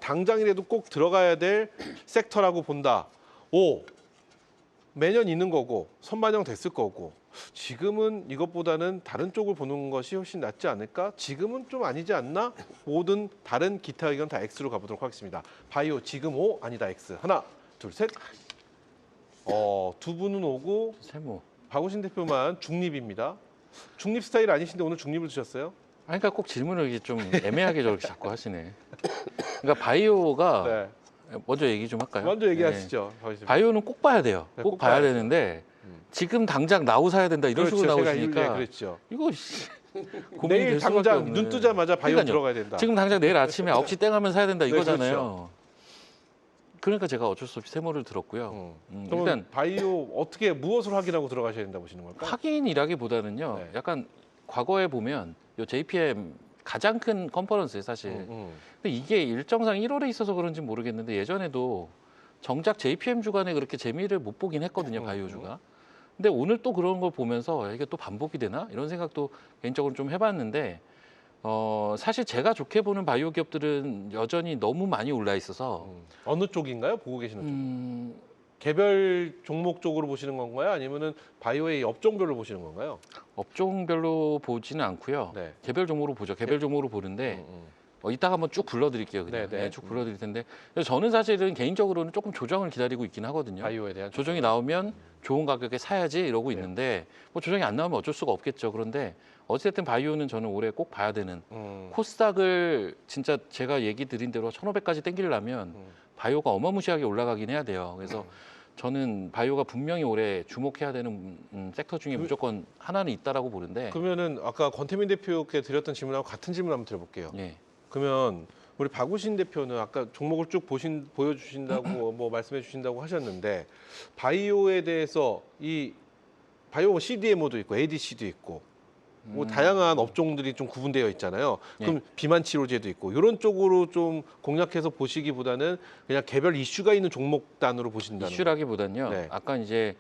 당장이라도 꼭 들어가야 될 섹터라고 본다. O, 매년 있는 거고 선반영 됐을 거고 지금은 이것보다는 다른 쪽을 보는 것이 훨씬 낫지 않을까? 지금은 좀 아니지 않나? 모든 다른 기타 의견 다 X로 가보도록 하겠습니다. 바이오 지금 O, 아니다 X. 하나, 둘, 셋. 두 분은 오고 세모. 박우신 대표만 중립입니다. 중립 스타일 아니신데 오늘 중립을 드셨어요? 그러니까 꼭 질문을 이게 좀 애매하게 저렇게 자꾸 하시네. 그러니까 바이오가 네. 먼저 얘기 좀 할까요? 먼저 얘기하시죠. 네. 바이오는 꼭 봐야 돼요. 네, 꼭 꼭 봐야 봐야죠. 되는데 지금 당장 나우 사야 된다 이런 그렇죠. 식으로 제가 나오시니까 그랬죠. 이거 고민이 내일 될 수밖에 당장 없는. 눈 뜨자마자 바이오 그러니까요. 들어가야 된다. 지금 당장 내일 아침에 9시 땡 하면 사야 된다 네, 이거잖아요. 그렇죠. 그러니까 제가 어쩔 수 없이 세모를 들었고요. 그럼 일단 바이오 어떻게 무엇을 확인하고 들어가셔야 된다 보시는 걸까요? 확인이라기보다는요. 네. 약간 과거에 보면 요 JPM 가장 큰 컨퍼런스에 사실. 근데 이게 일정상 1월에 있어서 그런지 모르겠는데 예전에도 정작 JPM 주간에 그렇게 재미를 못 보긴 했거든요. 바이오주가. 근데 오늘 또 그런 걸 보면서 이게 또 반복이 되나? 이런 생각도 개인적으로 좀 해봤는데 사실 제가 좋게 보는 바이오 기업들은 여전히 너무 많이 올라 있어서 어느 쪽인가요? 보고 계시는 쪽? 개별 종목 쪽으로 보시는 건가요? 아니면은 바이오의 업종별로 보시는 건가요? 업종별로 보지는 않고요. 네. 개별 종목으로 보죠. 개별 종목으로 보는데 이따가 한번 쭉 불러드릴게요. 그냥 네네. 쭉 불러드릴 텐데 그래서 저는 사실은 개인적으로는 조금 조정을 기다리고 있긴 하거든요. 바이오에 대한 조정이 나오면 좋은 가격에 사야지 이러고 있는데 뭐 조정이 안 나오면 어쩔 수가 없겠죠. 그런데 어쨌든 바이오는 저는 올해 꼭 봐야 되는 코스닥을 진짜 제가 얘기 드린 대로 1,500까지 땡기려면 바이오가 어마무시하게 올라가긴 해야 돼요. 그래서 저는 바이오가 분명히 올해 주목해야 되는 섹터 중에 무조건 하나는 있다라고 보는데. 그러면은 아까 권태민 대표께 드렸던 질문하고 같은 질문 한번 드려볼게요. 예. 그러면 우리 박우신 대표는 아까 종목을 쭉 보여주신다고 뭐 말씀해 주신다고 하셨는데 바이오에 대해서 이 바이오 CDMO도 있고 ADC도 있고 뭐 다양한 업종들이 좀 구분되어 있잖아요. 그럼 비만 치료제도 있고 이런 쪽으로 좀 공략해서 보시기보다는 그냥 개별 이슈가 있는 종목단으로 보신다는 이슈라기보다는요. 네. 아까 이제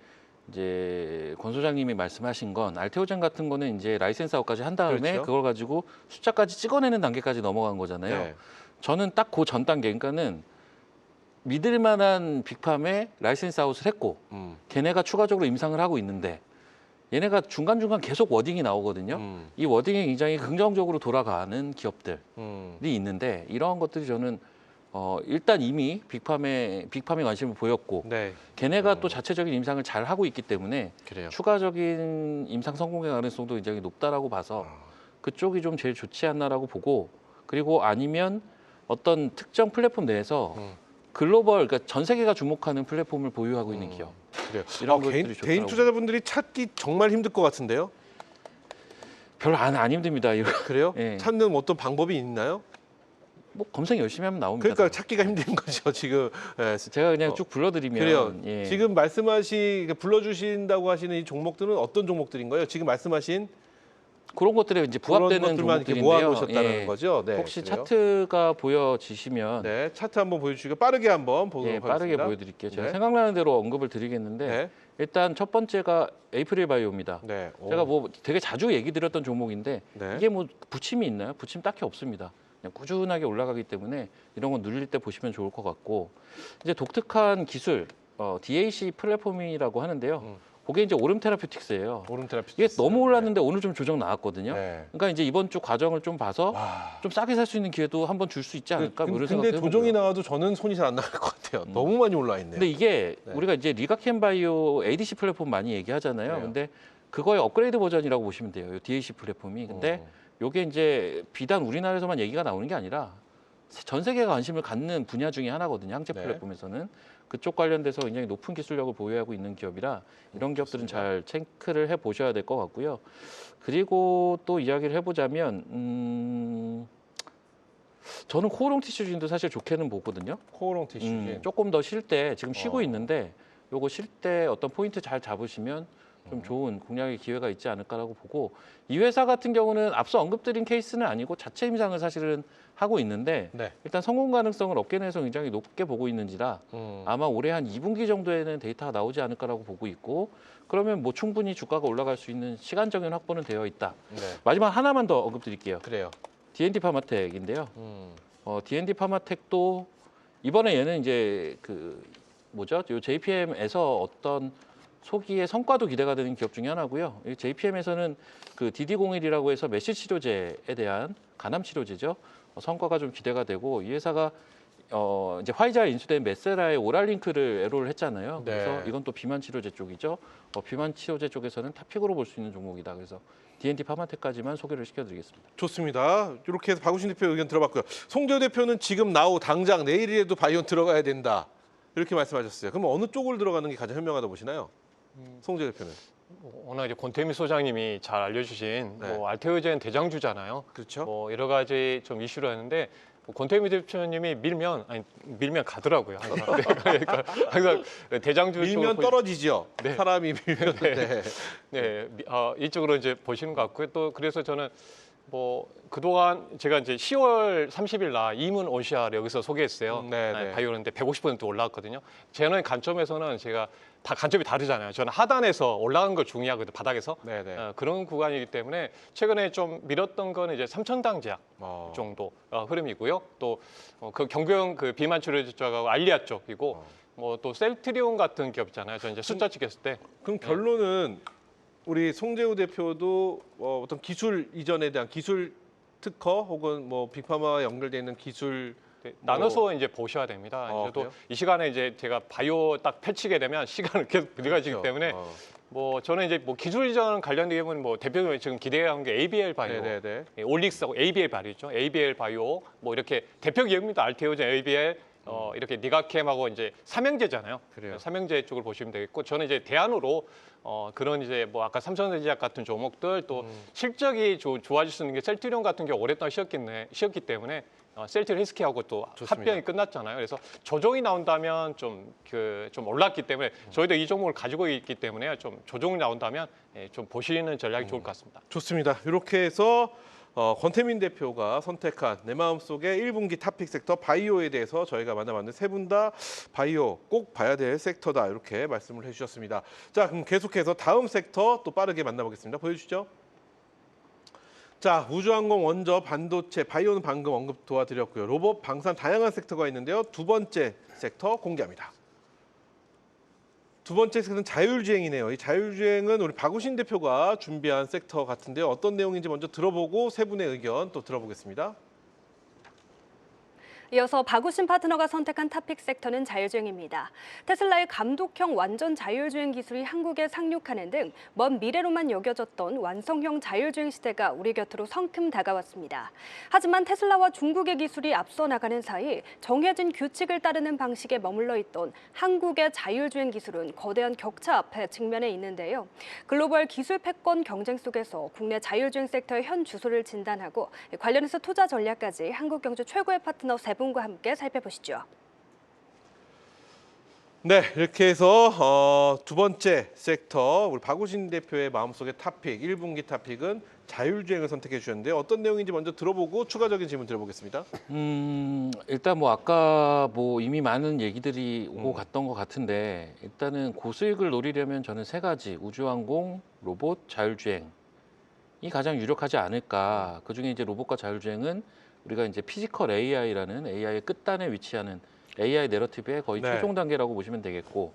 권 소장님이 말씀하신 건 알테오젠 같은 거는 이제 라이센스 아웃까지 한 다음에 그렇죠. 그걸 가지고 숫자까지 찍어내는 단계까지 넘어간 거잖아요. 네. 저는 딱 그 전 단계, 그러니까는 믿을 만한 빅팜에 라이센스 아웃을 했고 걔네가 추가적으로 임상을 하고 있는데 얘네가 중간중간 계속 워딩이 나오거든요. 이 워딩이 굉장히 긍정적으로 돌아가는 기업들이 있는데 이러한 것들이 저는 일단 이미 빅팜에 관심을 보였고 네. 걔네가 또 자체적인 임상을 잘 하고 있기 때문에 그래요. 추가적인 임상 성공의 가능성도 굉장히 높다라고 봐서 그쪽이 좀 제일 좋지 않나라고 보고 그리고 아니면 어떤 특정 플랫폼 내에서 글로벌, 그러니까 전 세계가 주목하는 플랫폼을 보유하고 있는 기업. 그래요. 이런 개인 것들이 좋더라고요. 투자자분들이 찾기 정말 힘들 것 같은데요. 별로 안 힘듭니다. 이거. 그래요? 예. 찾는 어떤 방법이 있나요? 뭐 검색 열심히 하면 나옵니다. 그러니까 찾기가 힘든 거죠 지금. 예. 제가 그냥 쭉 불러드리면 그래요. 예. 지금 불러주신다고 하시는 이 종목들은 어떤 종목들인가요? 지금 말씀하신 그런 것들에 이제 그런 부합되는 것들만 이렇게 종목들인데요. 모아놓으셨다는 예. 거죠. 네, 혹시 그래요? 차트가 보여지시면 네, 차트 한번 보여주시고 빠르게 한번 보도록 예, 빠르게 하겠습니다. 보여드릴게요. 제가 네. 생각나는 대로 언급을 드리겠는데 네, 일단 첫 번째가 에이프릴 바이오입니다. 네. 제가 뭐 되게 자주 얘기 드렸던 종목인데 네. 이게 뭐 부침이 있나요? 부침 딱히 없습니다. 그냥 꾸준하게 올라가기 때문에 이런 거 누릴 때 보시면 좋을 것 같고 이제 독특한 기술 DAC 플랫폼이라고 하는데요. 그게 이제 오름 테라퓨틱스예요. 오름 테라피. 이게 너무 올랐는데 오늘 좀 조정 나왔거든요. 네. 그러니까 이제 이번 주 과정을 좀 봐서 와. 좀 싸게 살 수 있는 기회도 한번 줄 수 있지 않을까 뭐 이런 근데 생각도 조정이 해보고요. 나와도 저는 손이 잘 안 나갈 것 같아요. 너무 많이 올라 있네요. 근데 이게 네. 우리가 이제 리가켄바이오 ADC 플랫폼 많이 얘기하잖아요. 그래요. 근데 그거의 업그레이드 버전이라고 보시면 돼요. 이 DAC 플랫폼이. 근데 요게 이제 비단 우리나라에서만 얘기가 나오는 게 아니라 전 세계가 관심을 갖는 분야 중에 하나거든요. 항체 네. 플랫폼에서는 그쪽 관련돼서 굉장히 높은 기술력을 보유하고 있는 기업이라 이런 기업들은 잘 체크를 해 보셔야 될 것 같고요. 그리고 또 이야기를 해보자면 저는 코오롱 티슈진도 사실 좋게는 보거든요. 코오롱 티슈진. 조금 더 쉴 때 지금 쉬고 있는데 요거 쉴 때 어떤 포인트 잘 잡으시면 좀 좋은 공략의 기회가 있지 않을까라고 보고 이 회사 같은 경우는 앞서 언급드린 케이스는 아니고 자체 임상을 사실은 하고 있는데 네. 일단 성공 가능성을 업계 내에서 굉장히 높게 보고 있는지라 음. 아마 올해 한 2분기 정도에는 데이터가 나오지 않을까라고 보고 있고 그러면 뭐 충분히 주가가 올라갈 수 있는 시간적인 확보는 되어 있다. 네. 마지막 하나만 더 언급드릴게요. 그래요. D&D 파마텍인데요. 음. D&D 파마텍도 이번에 얘는 이제 그 뭐죠? 요 JPM에서 어떤 소기의 성과도 기대가 되는 기업 중에 하나고요. 이 JPM에서는 그 DD01이라고 해서 메시 치료제에 대한 간암 치료제죠. 성과가 좀 기대가 되고 이 회사가 이제 화이자에 인수된 메세라의 오랄링크를 애로를 했잖아요. 네. 그래서 이건 또 비만 치료제 쪽이죠. 비만 치료제 쪽에서는 탑픽으로 볼 수 있는 종목이다. 그래서 D&D 파마텍까지만 소개를 시켜드리겠습니다. 좋습니다. 이렇게 해서 박우신 대표 의견 들어봤고요. 송재호 대표는 지금 당장 내일이라도 바이온 들어가야 된다. 이렇게 말씀하셨어요. 그럼 어느 쪽을 들어가는 게 가장 현명하다 보시나요? 송재호 대표는. 워낙 이제 권태미 소장님이 잘 알려주신 네. 뭐 알테오젠 대장주잖아요. 그렇죠. 뭐 여러 가지 좀 이슈를 하는데 권태미 대표님이 밀면 가더라고요. 항상. 네, 그러니까 항상 대장주 밀면 쪽으로 떨어지죠. 네. 사람이 밀면. 네. 네, 이쪽으로 이제 보시는 것 같고요. 또 그래서 저는 뭐 그동안 제가 이제 10월 30일 날 이문 온시아를 여기서 소개했어요. 네, 네. 바이오는데 150% 올라왔거든요. 저는 관점에서는 제가 다 관점이 다르잖아요. 저는 하단에서 올라간 걸 중요하거든요. 바닥에서. 네, 네. 그런 구간이기 때문에 최근에 좀 밀었던 거는 이제 3,000당 제약 정도 흐름이고요. 또 그 경경 그 비만 치료제 쪽하고 알리아 쪽이고 뭐 또 셀트리온 같은 기업 있잖아요. 저 이제 숫자 찍혔을 때 그럼 결론은 우리 송재호 대표도 어떤 기술 이전에 대한 기술 특허 혹은 뭐 빅파마와 연결되어 있는 기술 네, 나눠서 이제 보셔야 됩니다. 이제 또 그래요? 이 시간에 이제 제가 바이오 딱 펼치게 되면 시간을 계속 들어가지기 그렇죠. 때문에 뭐 저는 이제 뭐 기술 이전 관련된 부분 뭐 대표적으로 지금 기대한 게 ABL 바이오, 네네네. 올릭스하고 ABL 바이오죠. ABL 바이오 뭐 이렇게 대표 기업입니다. 알테오젠, ABL 이렇게 니가캠하고 이제 삼형제잖아요. 그래요. 삼형제 쪽을 보시면 되겠고 저는 이제 대안으로 그런 이제 뭐 아까 삼성전자 같은 종목들 또 실적이 좋아질 수 있는 게 셀트리온 같은 게 오랫동안 쉬었기 때문에 셀트리온 헬스케어하고 또 좋습니다. 합병이 끝났잖아요. 그래서 조정이 나온다면 좀 올랐기 때문에 저희도 이 종목을 가지고 있기 때문에 좀 조정이 나온다면 좀 보시는 전략이 좋을 것 같습니다. 좋습니다. 이렇게 해서 권태민 대표가 선택한 내 마음속의 1분기 탑픽 섹터 바이오에 대해서 저희가 만나봤는데 세 분 다 바이오 꼭 봐야 될 섹터다 이렇게 말씀을 해주셨습니다. 자, 그럼 계속해서 다음 섹터 또 빠르게 만나보겠습니다. 보여주시죠. 자, 우주항공, 원저, 반도체, 바이오는 방금 언급 도와드렸고요. 로봇, 방산 다양한 섹터가 있는데요. 두 번째 섹터 공개합니다. 두 번째 섹터는 자율주행이네요. 이 자율주행은 우리 박우신 대표가 준비한 섹터 같은데요. 어떤 내용인지 먼저 들어보고 세 분의 의견 또 들어보겠습니다. 이어서 박우신 파트너가 선택한 탑픽 섹터는 자율주행입니다. 테슬라의 감독형 완전 자율주행 기술이 한국에 상륙하는 등 먼 미래로만 여겨졌던 완성형 자율주행 시대가 우리 곁으로 성큼 다가왔습니다. 하지만 테슬라와 중국의 기술이 앞서 나가는 사이 정해진 규칙을 따르는 방식에 머물러 있던 한국의 자율주행 기술은 거대한 격차 앞에 직면해 있는데요. 글로벌 기술 패권 경쟁 속에서 국내 자율주행 섹터의 현 주소를 진단하고 관련해서 투자 전략까지 한국경제 최고의 파트너 세 분과 함께 살펴보시죠. 네, 이렇게 해서 두 번째 섹터 우리 박우신 대표의 마음속의 탑픽 1분기 탑픽은 자율주행을 선택해 주셨는데 어떤 내용인지 먼저 들어보고 추가적인 질문 드려보겠습니다. 일단 뭐 아까 뭐 이미 많은 얘기들이 오고 갔던 것 같은데 일단은 고수익을 노리려면 저는 세 가지 우주항공, 로봇, 자율주행이 가장 유력하지 않을까. 그중에 이제 로봇과 자율주행은 우리가 이제 피지컬 AI라는 AI의 끝단에 위치하는 AI 내러티브의 거의 네. 최종 단계라고 보시면 되겠고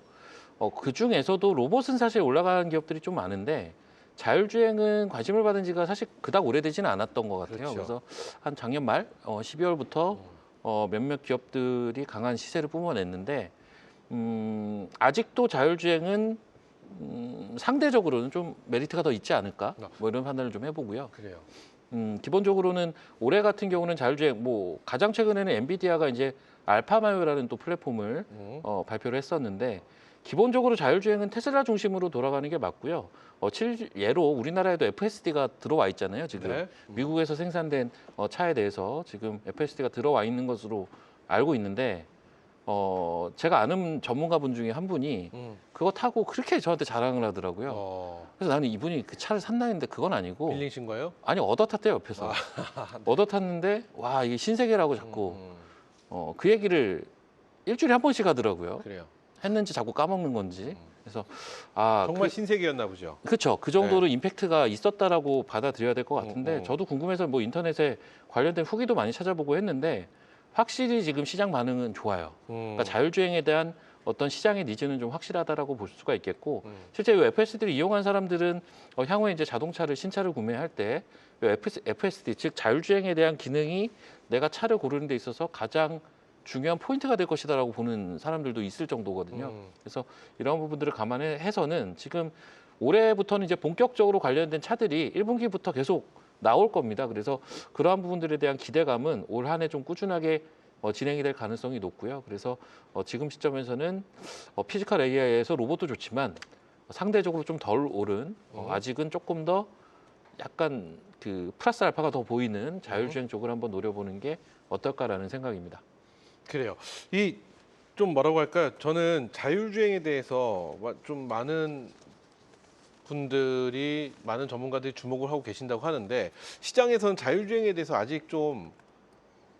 그 중에서도 로봇은 사실 올라간 기업들이 좀 많은데 자율주행은 관심을 받은 지가 사실 그닥 오래되지는 않았던 것 같아요. 그렇죠. 그래서 한 작년 말 12월부터 몇몇 기업들이 강한 시세를 뿜어냈는데 아직도 자율주행은 상대적으로는 좀 메리트가 더 있지 않을까? 뭐 이런 판단을 좀 해보고요. 그래요. 기본적으로는 올해 같은 경우는 자율주행 뭐 가장 최근에는 엔비디아가 이제 알파마요라는 또 플랫폼을 발표를 했었는데 기본적으로 자율주행은 테슬라 중심으로 돌아가는 게 맞고요. 예로 우리나라에도 FSD가 들어와 있잖아요. 지금 네. 미국에서 생산된 차에 대해서 지금 FSD가 들어와 있는 것으로 알고 있는데 제가 아는 전문가분 중에 한 분이 그거 타고 그렇게 저한테 자랑을 하더라고요. 그래서 나는 이분이 그 차를 샀나 했는데 그건 아니고 빌링신 거예요? 아니 얻어 탔대요 옆에서. 얻어 탔는데 와 이게 신세계라고 자꾸 그 얘기를 일주일에 한 번씩 하더라고요. 그래요. 했는지 자꾸 까먹는 건지. 그래서 정말 신세계였나 보죠. 그렇죠. 그 정도로 임팩트가 있었다라고 받아들여야 될 것 같은데 저도 궁금해서 뭐 인터넷에 관련된 후기도 많이 찾아보고 했는데 확실히 지금 시장 반응은 좋아요. 그러니까 자율주행에 대한 어떤 시장의 니즈는 좀 확실하다라고 볼 수가 있겠고 실제 이 FSD를 이용한 사람들은 향후에 이제 자동차를 신차를 구매할 때 FSD 즉 자율주행에 대한 기능이 내가 차를 고르는 데 있어서 가장 중요한 포인트가 될 것이다라고 보는 사람들도 있을 정도거든요. 그래서 이런 부분들을 감안해서는 지금 올해부터는 이제 본격적으로 관련된 차들이 1분기부터 계속 나올 겁니다. 그래서 그러한 부분들에 대한 기대감은 올 한 해 좀 꾸준하게 진행이 될 가능성이 높고요. 그래서 지금 시점에서는 피지컬 AI에서 로봇도 좋지만 상대적으로 좀 덜 오른 아직은 조금 더 약간 그 플러스 알파가 더 보이는 자율주행 쪽을 한번 노려보는 게 어떨까라는 생각입니다. 그래요. 이 좀 뭐라고 할까요? 저는 자율주행에 대해서 좀 많은 분들이 많은 전문가들이 주목을 하고 계신다고 하는데 시장에서는 자율주행에 대해서 아직 좀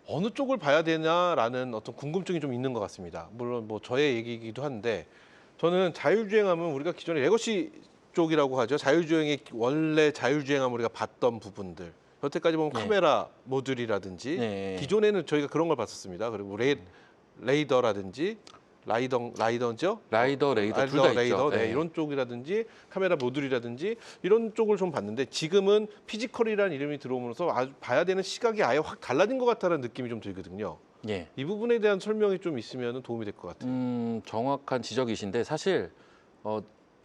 어느 쪽을 봐야 되냐라는 어떤 궁금증이 좀 있는 것 같습니다. 물론 뭐 저의 얘기이기도 한데 저는 자율주행하면 우리가 기존에 레거시 쪽이라고 하죠. 자율주행의 원래 자율주행하면 우리가 봤던 부분들. 여태까지 보면 네. 카메라 모듈이라든지 네. 기존에는 저희가 그런 걸 봤었습니다. 그리고 레이더라든지 라이더죠? 라이더, 레이더 둘 다 있죠. 레이더, 네, 네. 이런 쪽이라든지 카메라 모듈이라든지 이런 쪽을 좀 봤는데 지금은 피지컬이라는 이름이 들어오면서 아주 봐야 되는 시각이 아예 확 달라진 것 같다는 느낌이 좀 들거든요. 예. 이 부분에 대한 설명이 좀 있으면 도움이 될 것 같아요. 정확한 지적이신데 사실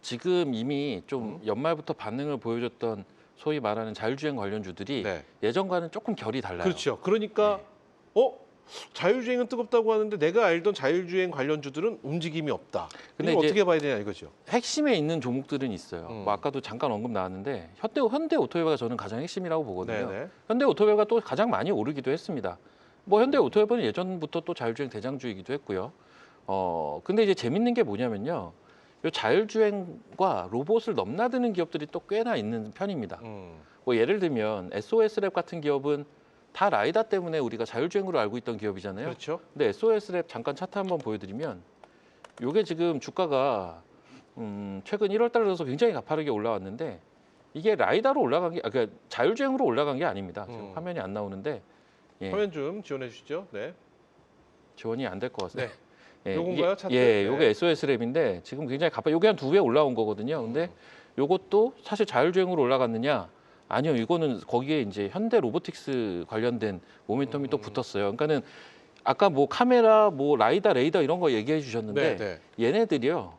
지금 이미 좀 연말부터 반응을 보여줬던 소위 말하는 자율주행 관련주들이 네. 예전과는 조금 결이 달라요. 그렇죠. 그러니까 자율주행은 뜨겁다고 하는데 내가 알던 자율주행 관련주들은 움직임이 없다. 근데 이거 이제 어떻게 봐야 되냐 이거죠. 핵심에 있는 종목들은 있어요. 뭐 아까도 잠깐 언급 나왔는데 현대 오토웨어가 저는 가장 핵심이라고 보거든요. 네네. 현대 오토웨어가 또 가장 많이 오르기도 했습니다. 뭐 현대 오토웨어는 예전부터 또 자율주행 대장주이기도 했고요. 근데 이제 재밌는 게 뭐냐면요. 이 자율주행과 로봇을 넘나드는 기업들이 또 꽤나 있는 편입니다. 뭐 예를 들면 SOS랩 같은 기업은 다 라이다 때문에 우리가 자율주행으로 알고 있던 기업이잖아요. 그렇죠. 근데 SOS랩 잠깐 차트 한번 보여드리면 이게 지금 주가가 최근 1월 달 들어서 굉장히 가파르게 올라왔는데 이게 라이다로 올라간 게 그러니까 자율주행으로 올라간 게 아닙니다. 지금 화면이 안 나오는데 예, 화면 좀 지원해 주시죠. 네. 지원이 안 될 것 같습니다. 네. 요건가요, 차트? 예, 네. 요게 SOS랩인데 지금 굉장히 요게 한 2배 올라온 거거든요. 근데 요것도 사실 자율주행으로 올라갔느냐? 아니요, 이거는 거기에 이제 현대 로보틱스 관련된 모멘텀이 또 붙었어요. 그러니까는 아까 뭐 카메라, 뭐 라이다, 레이더 이런 거 얘기해 주셨는데 네. 얘네들이요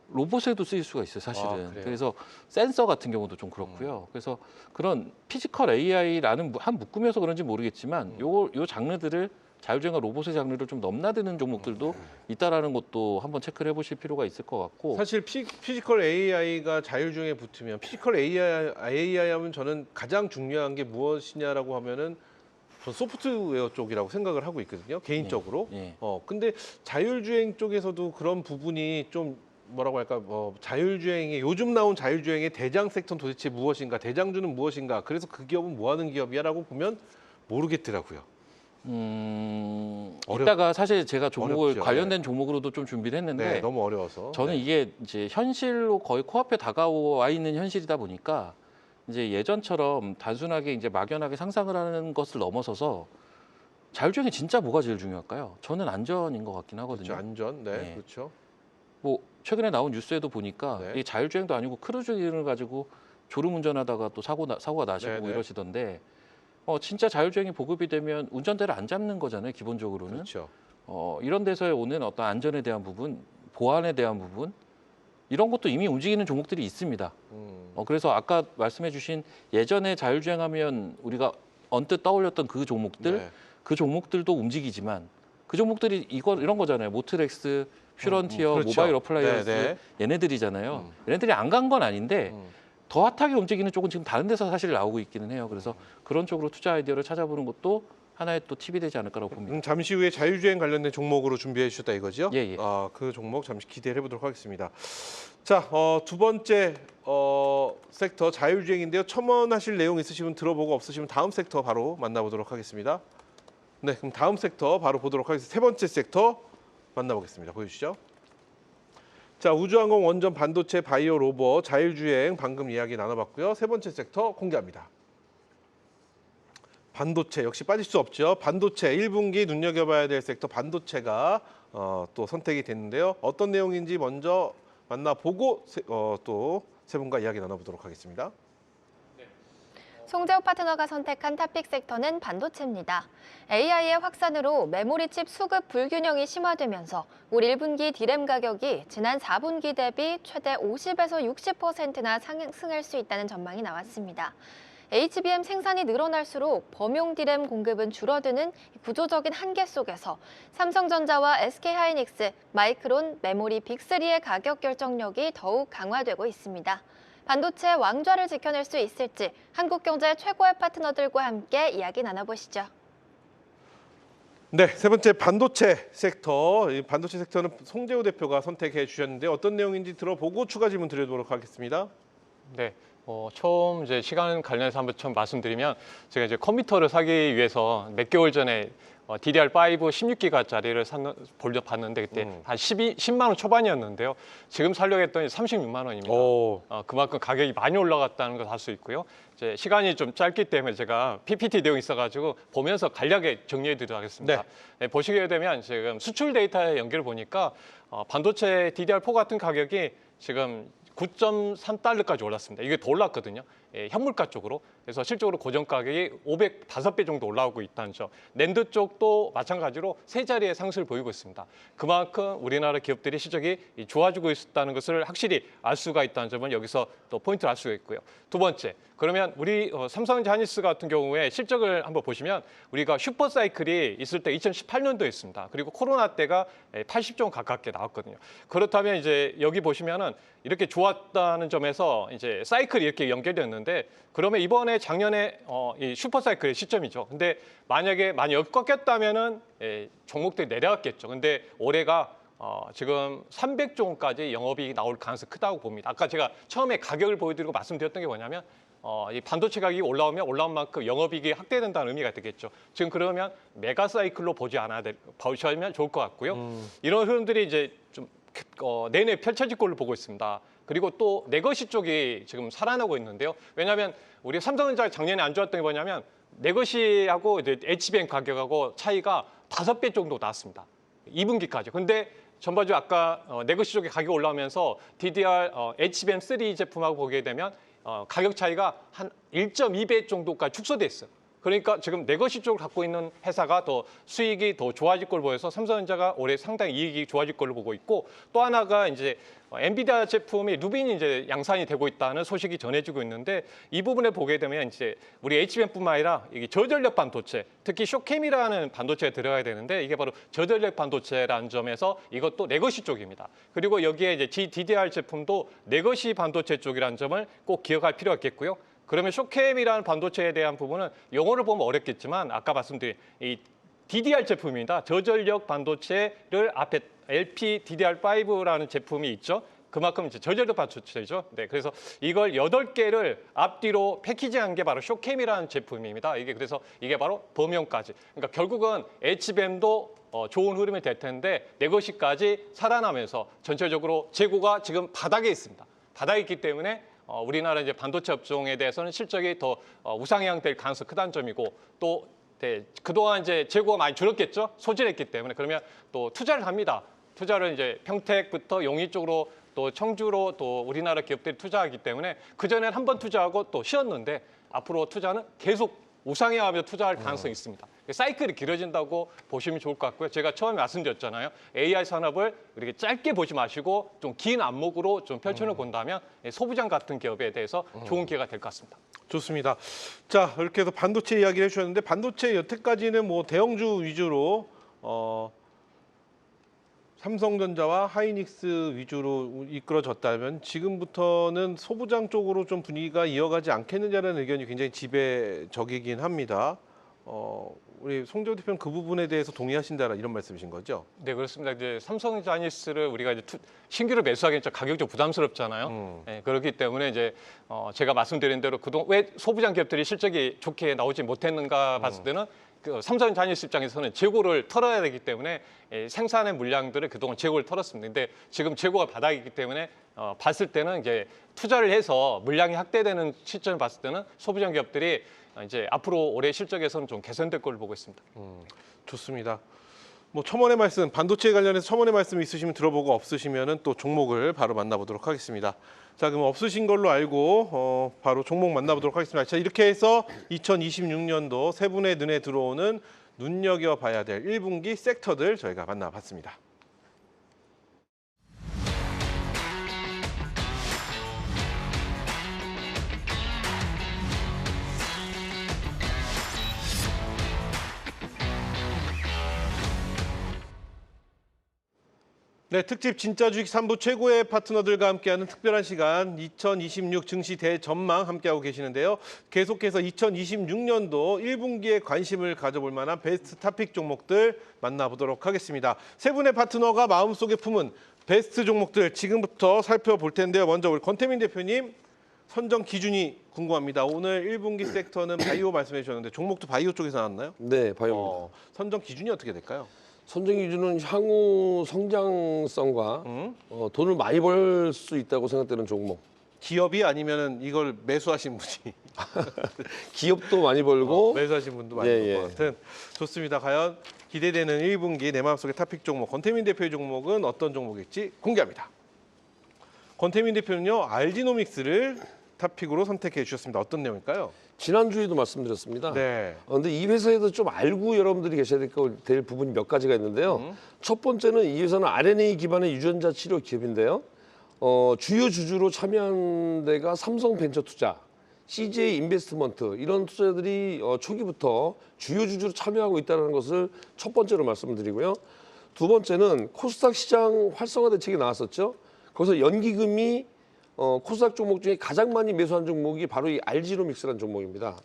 로봇에도 쓰일 수가 있어요, 사실은. 그래요? 그래서 센서 같은 경우도 좀 그렇고요. 그래서 그런 피지컬 AI라는 한 묶음이어서 그런지 모르겠지만 요 장르들을 자율주행과 로봇의 장르를 좀 넘나드는 종목들도 있다라는 것도 한번 체크를 해보실 필요가 있을 것 같고. 사실 피지컬 AI가 자율주행에 붙으면 피지컬 AI 하면 저는 가장 중요한 게 무엇이냐라고 하면은 저 소프트웨어 쪽이라고 생각을 하고 있거든요. 개인적으로. 예. 근데 자율주행 쪽에서도 그런 부분이 좀 뭐라고 할까 자율주행의 요즘 나온 자율주행의 대장 섹터는 도대체 무엇인가, 대장주는 무엇인가, 그래서 그 기업은 뭐 하는 기업이야라고 보면 모르겠더라고요. 이따가 사실 제가 종목을 어렵죠. 관련된 종목으로도 좀 준비를 했는데 네, 너무 어려워서. 저는 네. 이게 이제 현실로 거의 코앞에 다가와 있는 현실이다 보니까 이제 예전처럼 단순하게 이제 막연하게 상상을 하는 것을 넘어서서 자율주행이 진짜 뭐가 제일 중요할까요? 저는 안전인 것 같긴 하거든요. 그렇죠. 안전, 네, 네. 그렇죠. 뭐 최근에 나온 뉴스에도 보니까 네. 이게 자율주행도 아니고 크루즈기를 가지고 졸음운전하다가 또 사고가 나시고 네, 네. 이러시던데 진짜 자율주행이 보급이 되면 운전대를 안 잡는 거잖아요, 기본적으로는. 그렇죠. 이런 데서의 오는 어떤 안전에 대한 부분, 보안에 대한 부분 이런 것도 이미 움직이는 종목들이 있습니다. 그래서 아까 말씀해주신 예전에 자율주행하면 우리가 언뜻 떠올렸던 그 종목들, 네. 그 종목들도 움직이지만 그 종목들이 이런 거잖아요. 모트렉스, 퓨런티어, 그렇죠. 모바일 어플라이언스 네, 네. 얘네들이잖아요. 얘네들이 안 간 건 아닌데 더 핫하게 움직이는 쪽은 지금 다른 데서 사실 나오고 있기는 해요. 그래서 그런 쪽으로 투자 아이디어를 찾아보는 것도 하나의 또 팁이 되지 않을까라고 봅니다. 잠시 후에 자율주행 관련된 종목으로 준비해 주셨다 이거죠? 예, 예. 그 종목 잠시 기대를 해보도록 하겠습니다. 자, 두 번째 섹터 자율주행인데요. 첨언하실 내용 있으시면 들어보고 없으시면 다음 섹터 바로 만나보도록 하겠습니다. 네, 그럼 다음 섹터 바로 보도록 하겠습니다. 세 번째 섹터 만나보겠습니다. 보여주시죠. 자, 우주항공, 원전, 반도체, 바이오, 로봇, 자율주행 방금 이야기 나눠봤고요. 세 번째 섹터 공개합니다. 반도체 역시 빠질 수 없죠. 반도체 1분기 눈여겨봐야 될 섹터 반도체가 또 선택이 됐는데요. 어떤 내용인지 먼저 만나보고 또 세 분과 이야기 나눠보도록 하겠습니다. 송재호 파트너가 선택한 탑픽 sek터는 반도체입니다. AI의 확산으로 메모리 칩 수급 불균형이 심화되면서 올 1분기 디램 가격이 지난 4분기 대비 최대 50에서 60%나 상승할 수 있다는 전망이 나왔습니다. HBM 생산이 늘어날수록 범용 디램 공급은 줄어드는 구조적인 한계 속에서 삼성전자와 SK하이닉스, 마이크론, 메모리 빅3의 가격 결정력이 더욱 강화되고 있습니다. 반도체 왕좌를 지켜낼 수 있을지 한국경제 최고의 파트너들과 함께 이야기 나눠보시죠. 네, 세 번째 반도체 섹터. 이 반도체 섹터는 송재호 대표가 선택해 주셨는데 어떤 내용인지 들어보고 추가 질문 드리도록 하겠습니다. 네. 처음 이제 시간 관련해서 한번 처음 말씀드리면 제가 이제 컴퓨터를 사기 위해서 몇 개월 전에 DDR5 16기가짜리를 봤는데 그때 한 10만 원 초반이었는데요. 지금 살려고 했더니 36만 원입니다. 그만큼 가격이 많이 올라갔다는 걸 알 수 있고요. 이제 시간이 좀 짧기 때문에 제가 PPT 내용이 있어가지고 보면서 간략하게 정리해드리도록 하겠습니다. 네, 보시게 되면 지금 수출 데이터에 연결을 보니까 반도체 DDR4 같은 가격이 지금 9.3달러까지 올랐습니다. 이게 더 올랐거든요. 현물가 쪽으로. 그래서 실적으로 고정 가격이 505배 정도 올라오고 있다는 점. 낸드 쪽도 마찬가지로 세 자리의 상승을 보이고 있습니다. 그만큼 우리나라 기업들이 실적이 좋아지고 있다는 것을 확실히 알 수가 있다는 점은 여기서 또 포인트를 알 수가 있고요. 두 번째, 그러면 우리 삼성전자 하이닉스 같은 경우에 실적을 한번 보시면 우리가 슈퍼 사이클이 있을 때 2018년도에 있습니다. 그리고 코로나 때가 80조 원 가깝게 나왔거든요. 그렇다면 이제 여기 보시면은 이렇게 좋았다는 점에서 이제 사이클이 이렇게 연결되었는데 그러면 이번에 작년에 이 슈퍼 사이클의 시점이죠. 근데 만약에 많이 꺾였다면은 종목들이 내려갔겠죠. 근데 올해가 지금 300조 원까지 영업이익이 나올 가능성이 크다고 봅니다. 아까 제가 처음에 가격을 보여드리고 말씀드렸던 게 뭐냐면 이 반도체 가격이 올라오면 올라온 만큼 영업이익이 확대된다는 의미가 되겠죠. 지금 그러면 메가 사이클로 보시면 좋을 것 같고요. 이런 흐름들이 이제 좀 내내 펼쳐질 걸로 보고 있습니다. 그리고 또 레거시 쪽이 지금 살아나고 있는데요. 왜냐하면 우리 삼성전자 작년에 안 좋았던 게 뭐냐면 레거시하고 이제 HBM 가격하고 차이가 5배 정도 났습니다. 2분기까지. 근데 전반적으로 아까 레거시 쪽에 가격이 올라오면서 DDR HBM3 제품하고 보게 되면 가격 차이가 한 1.2배 정도까지 축소돼 있어요. 그러니까 지금 레거시 쪽을 갖고 있는 회사가 더 수익이 더 좋아질 걸 보여서 삼성전자가 올해 상당히 이익이 좋아질 걸로 보고 있고 또 하나가 이제 엔비디아 제품이 루빈이 이제 양산이 되고 있다는 소식이 전해지고 있는데 이 부분에 보게 되면 이제 우리 HBM뿐만 아니라 이게 저전력 반도체, 특히 쇼캠이라는 반도체가 들어가야 되는데 이게 바로 저전력 반도체라는 점에서 이것도 레거시 쪽입니다. 그리고 여기에 이제 DDR 제품도 레거시 반도체 쪽이라는 점을 꼭 기억할 필요가 있겠고요. 그러면 쇼캠이라는 반도체에 대한 부분은 용어를 보면 어렵겠지만 아까 말씀드린 이 DDR 제품입니다. 저전력 반도체를 앞에 LPDDR5라는 제품이 있죠. 그만큼 이제 저전력 반도체죠. 네, 그래서 이걸 8개를 앞뒤로 패키지한 게 바로 쇼캠이라는 제품입니다. 그래서 이게 바로 범용까지. 그러니까 결국은 HBM도 좋은 흐름이 될 텐데 레거시까지 살아나면서 전체적으로 재고가 지금 바닥에 있습니다. 바닥에 있기 때문에 우리나라 이제 반도체 업종에 대해서는 실적이 더 우상향 될 가능성이 크다는 점이고 또 그동안 이제 재고가 많이 줄었겠죠. 소진했기 때문에 그러면 또 투자를 합니다. 투자를 이제 평택부터 용인 쪽으로 또 청주로 또 우리나라 기업들이 투자하기 때문에 그전엔 한 번 투자하고 또 쉬었는데 앞으로 투자는 계속 우상향하며 투자할 가능성이 있습니다. 사이클이 길어진다고 보시면 좋을 것 같고요. 제가 처음에 말씀드렸잖아요. AI 산업을 이렇게 짧게 보지 마시고 좀 긴 안목으로 좀 펼쳐놓고 본다면 소부장 같은 기업에 대해서 좋은 기회가 될 것 같습니다. 좋습니다. 자, 이렇게 해서 반도체 이야기를 해주셨는데 반도체 여태까지는 뭐 대형주 위주로 삼성전자와 하이닉스 위주로 이끌어졌다면 지금부터는 소부장 쪽으로 좀 분위기가 이어가지 않겠느냐는 의견이 굉장히 지배적이긴 합니다. 우리 송재호 대표는 그 부분에 대해서 동의하신다는 이런 말씀이신 거죠? 네, 그렇습니다. 이제 삼성자이니스를 우리가 이제 신규로 매수하기엔 가격이 좀 부담스럽잖아요. 네, 그렇기 때문에 이제 제가 말씀드린 대로 그동안 왜 소부장 기업들이 실적이 좋게 나오지 못했는가 봤을 때는 그 삼성자이니스 입장에서는 재고를 털어야 되기 때문에 생산의 물량들을 그동안 재고를 털었습니다. 근데 지금 재고가 바닥이기 때문에 봤을 때는 이제 투자를 해서 물량이 확대되는 시점을 봤을 때는 소부장 기업들이 이제 앞으로 올해 실적에서는 좀 개선될 걸로 보고 있습니다. 좋습니다. 뭐 첨언의 말씀, 반도체 관련해서 첨언의 말씀 있으시면 들어보고 없으시면은 또 종목을 바로 만나보도록 하겠습니다. 자, 그럼 없으신 걸로 알고 바로 종목 만나보도록 하겠습니다. 자, 이렇게 해서 2026년도 세 분의 눈에 들어오는 눈여겨봐야 될 1분기 섹터들 저희가 만나봤습니다. 네, 특집 진짜 주식 3부 최고의 파트너들과 함께하는 특별한 시간 2026 증시 대전망 함께하고 계시는데요. 계속해서 2026년도 1분기에 관심을 가져볼 만한 베스트 탑픽 종목들 만나보도록 하겠습니다. 세 분의 파트너가 마음속에 품은 베스트 종목들 지금부터 살펴볼 텐데요. 먼저 우리 권태민 대표님 선정 기준이 궁금합니다. 오늘 1분기 섹터는 바이오 말씀해 주셨는데 종목도 바이오 쪽에서 나왔나요? 네, 바이오입니다. 선정 기준이 어떻게 될까요? 선정 기준은 향후 성장성과 돈을 많이 벌 수 있다고 생각되는 종목. 기업이 아니면은 이걸 매수하신 분이 기업도 많이 벌고 매수하신 분도 많이 예, 볼 예. 것 같은 좋습니다. 과연 기대되는 1분기 내 마음속의 탑픽 종목 권태민 대표의 종목은 어떤 종목일지 공개합니다. 권태민 대표는요 알지노믹스를 탑픽으로 선택해 주셨습니다. 어떤 내용일까요? 지난주에도 말씀드렸습니다. 네. 그런데 이 회사에도 좀 알고 여러분들이 계셔야 될 부분이 몇 가지가 있는데요. 첫 번째는 이 회사는 RNA 기반의 유전자 치료 기업인데요. 주요 주주로 참여한 데가 삼성벤처투자, CJ 인베스트먼트 이런 투자자들이 초기부터 주요 주주로 참여하고 있다는 것을 첫 번째로 말씀을 드리고요. 두 번째는 코스닥 시장 활성화 대책이 나왔었죠. 거기서 연기금이 코스닥 종목 중에 가장 많이 매수한 종목이 바로 이 알지노믹스라는 종목입니다.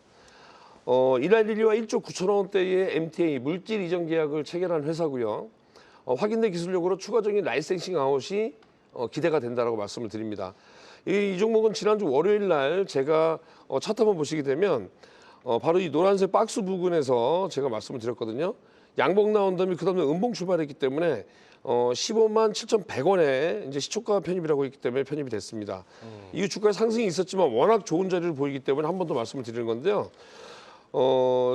1할 1리와 1조 9천억 원대의 MTA 물질 이전 계약을 체결한 회사고요. 확인된 기술력으로 추가적인 라이센싱 아웃이 기대가 된다라고 말씀을 드립니다. 이 종목은 지난주 월요일 날 제가 차트 한번 보시게 되면 바로 이 노란색 박스 부근에서 제가 말씀을 드렸거든요. 양봉 나온 다음에 그다음에 음봉 출발했기 때문에 15만 7,100원에 이제 시초가 편입이라고 했기 때문에 편입이 됐습니다. 이후 주가 상승이 있었지만 워낙 좋은 자리를 보이기 때문에 한 번 더 말씀을 드리는 건데요.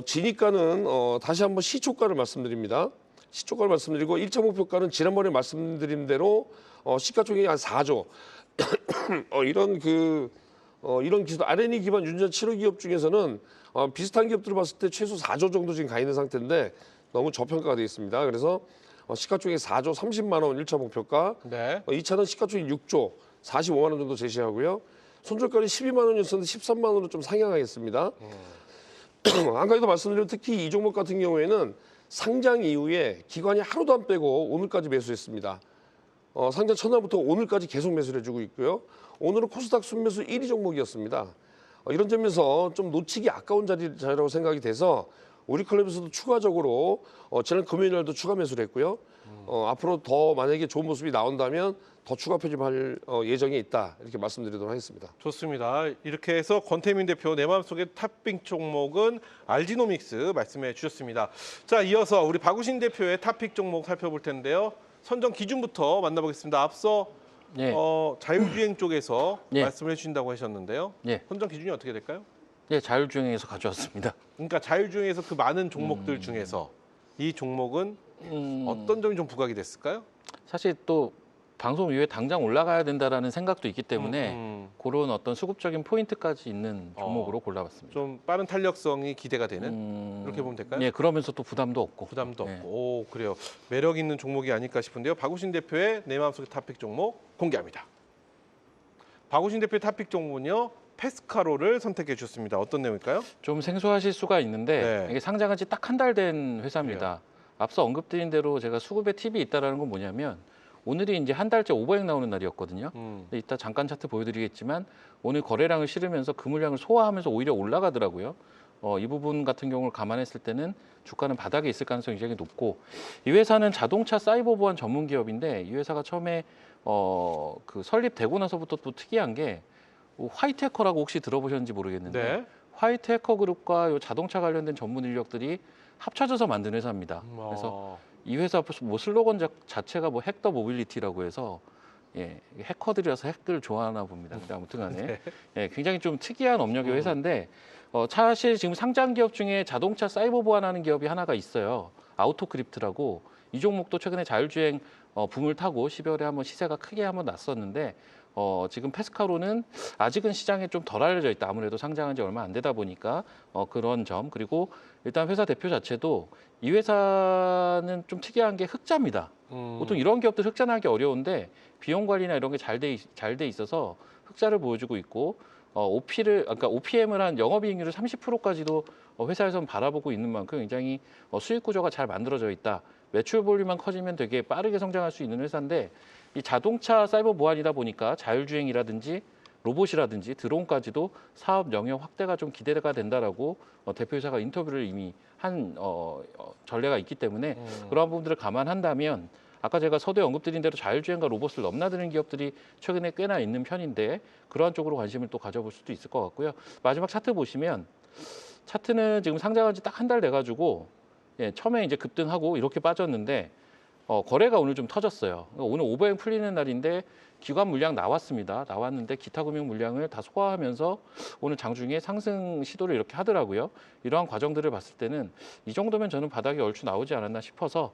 지니가는 다시 한번 시초가를 말씀드립니다. 시초가를 말씀드리고 1차 목표가는 지난번에 말씀드린 대로 시가총액이 한 4조. 이런 기술 R&D 기반 유전자 치료 기업 중에서는 비슷한 기업들을 봤을 때 최소 4조 정도 지금 가 있는 상태인데 너무 저평가가 되어 있습니다. 그래서 시가총액 4조 30만 원 1차 목표가, 네. 2차는 시가총액 6조 45만 원 정도 제시하고요. 손절가는 12만 원이었었는데 13만 원으로 좀 상향하겠습니다. 한 가지 더 말씀드리면 특히 이 종목 같은 경우에는 상장 이후에 기관이 하루도 안 빼고 오늘까지 매수했습니다. 상장 첫날부터 오늘까지 계속 매수를 해주고 있고요. 오늘은 코스닥 순매수 1위 종목이었습니다. 이런 점에서 좀 놓치기 아까운 자리라고 생각이 돼서 우리 클럽에서도 추가적으로 지난 금요일 날도 추가 매수를 했고요. 앞으로 더 만약에 좋은 모습이 나온다면 더 추가 편입할 예정이 있다 이렇게 말씀드리도록 하겠습니다. 좋습니다. 이렇게 해서 권태민 대표 내 마음속의 탑픽 종목은 알지노믹스 말씀해 주셨습니다. 자, 이어서 우리 박우신 대표의 탑픽 종목 살펴볼 텐데요. 선정 기준부터 만나보겠습니다. 앞서 예. 자율주행 쪽에서 예. 말씀을 해주신다고 하셨는데요. 예. 선정 기준이 어떻게 될까요? 예, 자율주행에서 가져왔습니다. 그러니까 자율주행에서 그 많은 종목들 중에서 이 종목은 어떤 점이 좀 부각이 됐을까요? 사실 또 방송 이후에 당장 올라가야 된다라는 생각도 있기 때문에 그런 어떤 수급적인 포인트까지 있는 종목으로 골라봤습니다. 좀 빠른 탄력성이 기대가 되는 이렇게 보면 될까요? 예, 그러면서 또 부담도 없고. 부담도 예. 없고. 오, 그래요. 매력 있는 종목이 아닐까 싶은데요. 박우신 대표의 내 마음속의 탑픽 종목 공개합니다. 박우신 대표의 탑픽 종목은요. 페스카로를 선택해 주셨습니다. 어떤 내용일까요? 좀 생소하실 수가 있는데 네. 이게 상장한 지 딱 한 달 된 회사입니다. 앞서 언급드린 대로 제가 수급에 팁이 있다라는 건 뭐냐면 오늘이 이제 한 달째 오버액 나오는 날이었거든요. 근데 이따 잠깐 차트 보여드리겠지만 오늘 거래량을 실으면서 그 물량을 소화하면서 오히려 올라가더라고요. 이 부분 같은 경우를 감안했을 때는 주가는 바닥에 있을 가능성이 굉장히 높고 이 회사는 자동차 사이버 보안 전문 기업인데 이 회사가 처음에 그 설립되고 나서부터 또 특이한 게 화이트 해커라고 혹시 들어보셨는지 모르겠는데 네. 화이트 해커 그룹과 요 자동차 관련된 전문 인력들이 합쳐져서 만든 회사입니다. 그래서 이 회사 뭐 슬로건 자체가 뭐 핵 더 모빌리티라고 해서 예, 해커들이라서 핵들 좋아하나 봅니다. 근데 아무튼간에 예, 굉장히 좀 특이한 업력의 회사인데 사실 지금 상장 기업 중에 자동차 사이버 보안하는 기업이 하나가 있어요. 아우토크립트라고 이 종목도 최근에 자율주행 붐을 타고 12월에 한번 시세가 크게 한번 났었는데 지금 페스카로는 아직은 시장에 좀 덜 알려져 있다. 아무래도 상장한 지 얼마 안 되다 보니까 그런 점 그리고 일단 회사 대표 자체도 이 회사는 좀 특이한 게 흑자입니다. 보통 이런 기업들 흑자 나기 어려운데 비용 관리나 이런 게 잘 돼 있어서 흑자를 보여주고 있고 그러니까 OPM을 한 영업이익률을 30%까지도 회사에서는 바라보고 있는 만큼 굉장히 수익 구조가 잘 만들어져 있다. 매출 볼륨만 커지면 되게 빠르게 성장할 수 있는 회사인데 이 자동차 사이버 보안이다 보니까 자율주행이라든지 로봇이라든지 드론까지도 사업 영역 확대가 좀 기대가 된다라고 대표이사가 인터뷰를 이미 한 전례가 있기 때문에 그러한 부분들을 감안한다면 아까 제가 서두에 언급드린 대로 자율주행과 로봇을 넘나드는 기업들이 최근에 꽤나 있는 편인데 그러한 쪽으로 관심을 또 가져볼 수도 있을 것 같고요. 마지막 차트 보시면 차트는 지금 상장한 지 딱 한 달 돼가지고 예, 처음에 이제 급등하고 이렇게 빠졌는데 거래가 오늘 좀 터졌어요. 오늘 오버행 풀리는 날인데 기관 물량 나왔습니다. 나왔는데 기타 금융 물량을 다 소화하면서 오늘 장중에 상승 시도를 이렇게 하더라고요. 이러한 과정들을 봤을 때는 이 정도면 저는 바닥에 얼추 나오지 않았나 싶어서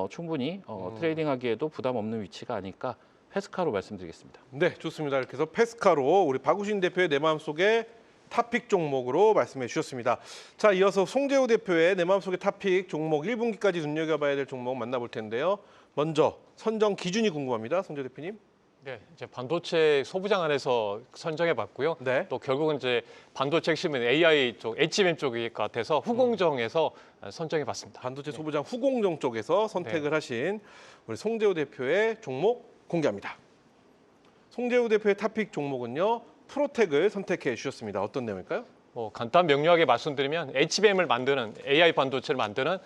충분히 트레이딩하기에도 부담 없는 위치가 아닐까 페스카로 말씀드리겠습니다. 네, 좋습니다. 이렇게 해서 페스카로 우리 박우신 대표의 내 마음속의 탑픽 종목으로 말씀해 주셨습니다. 자, 이어서 송재호 대표의 내 마음속의 탑픽 종목 1분기까지 눈여겨봐야 될 종목 만나볼 텐데요. 먼저 선정 기준이 궁금합니다. 송재호 대표님. 네, 이제 반도체 소부장 안에서 선정해봤고요. 네. 또 결국은 이제 반도체 핵심은 AI 쪽, HBM 쪽일 것 같아서 후공정에서 선정해봤습니다. 반도체 소부장 후공정 쪽에서 선택을 하신 우리 송재호 대표의 종목 공개합니다. 송재호 대표의 탑픽 종목은요. 프로텍을 선택해 주셨습니다. 어떤 내용일까요? 뭐 간단 명료하게 말씀드리면 HBM을 만드는 AI 반도체를 만드는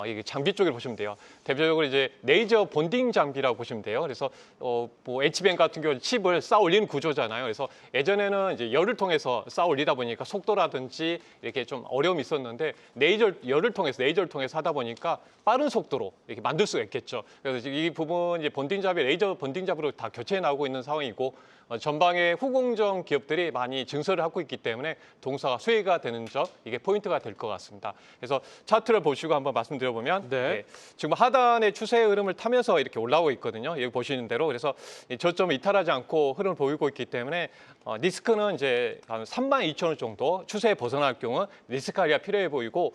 이게 장비 쪽을 보시면 돼요. 대표적으로 이제 레이저 본딩 장비라고 보시면 돼요. 그래서 뭐 HBM 같은 경우 칩을 쌓아 올리는 구조잖아요. 그래서 예전에는 이제 열을 통해서 쌓아 올리다 보니까 속도라든지 이렇게 좀 어려움이 있었는데 레이저를 통해서 하다 보니까 빠른 속도로 이렇게 만들 수가 있겠죠. 그래서 이 부분 이제 본딩 잡이 레이저 본딩 잡으로 다 교체해 나오고 있는 상황이고 전방에 후공정 기업들이 많이 증설을 하고 있기 때문에 동사가 수혜가 되는 점 이게 포인트가 될 것 같습니다. 그래서 차트를 보시고 한번 말씀드려보면 네. 지금 하단의 추세의 흐름을 타면서 이렇게 올라오고 있거든요. 여기 보시는 대로 그래서 저점을 이탈하지 않고 흐름을 보이고 있기 때문에 리스크는 이제 한 32,000원 정도 추세에 벗어날 경우 리스크 관리가 필요해 보이고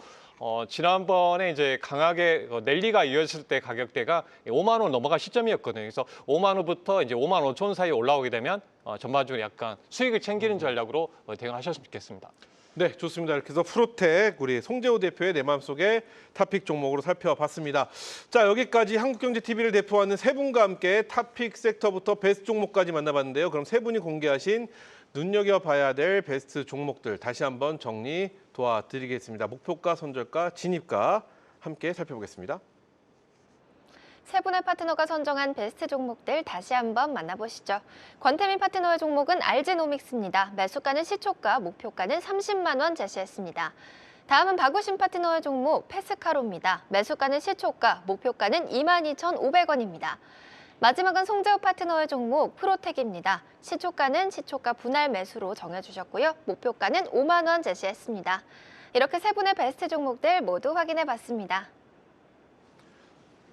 지난번에 이제 강하게 랠리가 이어졌을 때 가격대가 5만 원 넘어갈 시점이었거든요. 그래서 5만 원부터 이제 5만 5천 원 사이에 올라오게 되면 전반적으로 약간 수익을 챙기는 전략으로 대응하셨으면 좋겠습니다. 네, 좋습니다. 이렇게 해서 프로텍 우리 송재호 대표의 내 마음속의 탑픽 종목으로 살펴봤습니다. 자, 여기까지 한국경제TV를 대표하는 세 분과 함께 탑픽 섹터부터 베스트 종목까지 만나봤는데요. 그럼 세 분이 공개하신 눈여겨봐야 될 베스트 종목들 다시 한번 정리 도와드리겠습니다. 목표가, 손절가, 진입가 함께 살펴보겠습니다. 세 분의 파트너가 선정한 베스트 종목들 다시 한번 만나보시죠. 권태민 파트너의 종목은 알지노믹스입니다. 매수가는 시초가, 목표가는 30만 원 제시했습니다. 다음은 박우신 파트너의 종목 페스카로입니다. 매수가는 시초가, 목표가는 22,500원입니다. 마지막은 송재호 파트너의 종목 프로텍입니다. 시초가는 시초가 분할 매수로 정해주셨고요. 목표가는 5만 원 제시했습니다. 이렇게 세 분의 베스트 종목들 모두 확인해봤습니다.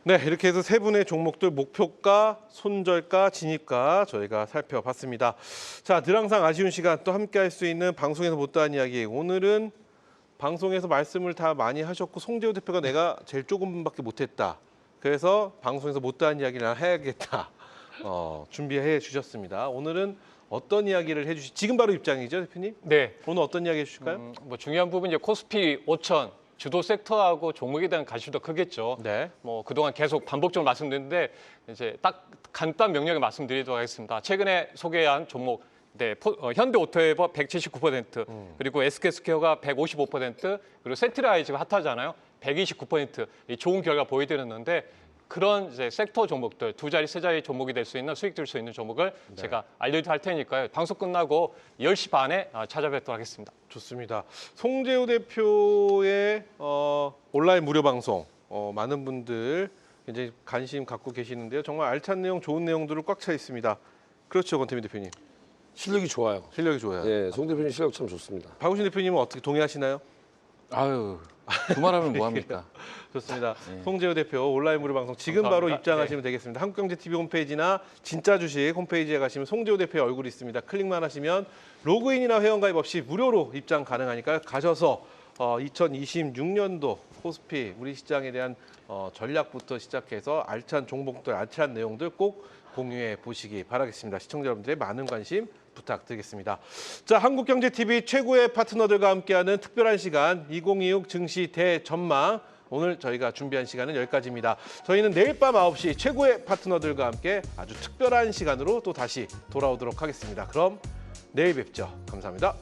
네, 이렇게 해서 세 분의 종목들 목표가, 손절가, 진입가 저희가 살펴봤습니다. 자, 늘 항상 아쉬운 시간 또 함께 할 수 있는 방송에서 못다한 이야기. 오늘은 방송에서 말씀을 다 많이 하셨고 송재호 대표가 내가 제일 조금밖에 못했다. 그래서 방송에서 못다한 이야기를 해야겠다. 준비해 주셨습니다. 오늘은 어떤 이야기를 해주시? 지금 바로 입장이죠, 대표님? 네. 오늘 어떤 이야기 해주실까요? 뭐 중요한 부분 이제 코스피 5천 주도 섹터하고 종목에 대한 관심도 크겠죠. 네. 뭐 그동안 계속 반복적으로 말씀드렸는데 이제 딱 간단 명료하게 말씀드리도록 하겠습니다. 최근에 소개한 종목 네, 현대오토웨버 179%, 그리고 SK스퀘어가 155%, 그리고 센트라이즈가 핫하잖아요. 129%. 이 좋은 결과 보여드렸는데 그런 이제 섹터 종목들, 두 자리, 세 자리 종목이 될 수 있는 수익 들 수 있는 종목을 제가 알려드릴 테니까요. 방송 끝나고 10시 반에 찾아뵙도록 하겠습니다. 좋습니다. 송재호 대표의 온라인 무료 방송 많은 분들 굉장히 관심 갖고 계시는데요. 정말 알찬 내용, 좋은 내용들을 꽉 차 있습니다. 그렇죠, 권태민 대표님. 실력이 좋아요. 실력이 좋아요. 예, 송 대표님 실력 참 좋습니다. 박우신 대표님은 어떻게 동의하시나요? 아유, 두말하면 뭐합니까? 좋습니다. 송재호 대표 온라인 무료 방송 지금 바로 감사합니다. 입장하시면 되겠습니다. 한국경제TV 홈페이지나 진짜 주식 홈페이지에 가시면 송재호 대표의 얼굴이 있습니다. 클릭만 하시면 로그인이나 회원가입 없이 무료로 입장 가능하니까 가셔서 2026년도 코스피 우리 시장에 대한 전략부터 시작해서 알찬 종목들, 알찬 내용들 꼭 공유해 보시기 바라겠습니다. 시청자 여러분들의 많은 관심 부탁드리겠습니다. 자, 한국경제TV 최고의 파트너들과 함께하는 특별한 시간 2026 증시 대전망. 오늘 저희가 준비한 시간은 여기까지입니다. 저희는 내일 밤 9시 최고의 파트너들과 함께 아주 특별한 시간으로 또 다시 돌아오도록 하겠습니다. 그럼 내일 뵙죠. 감사합니다.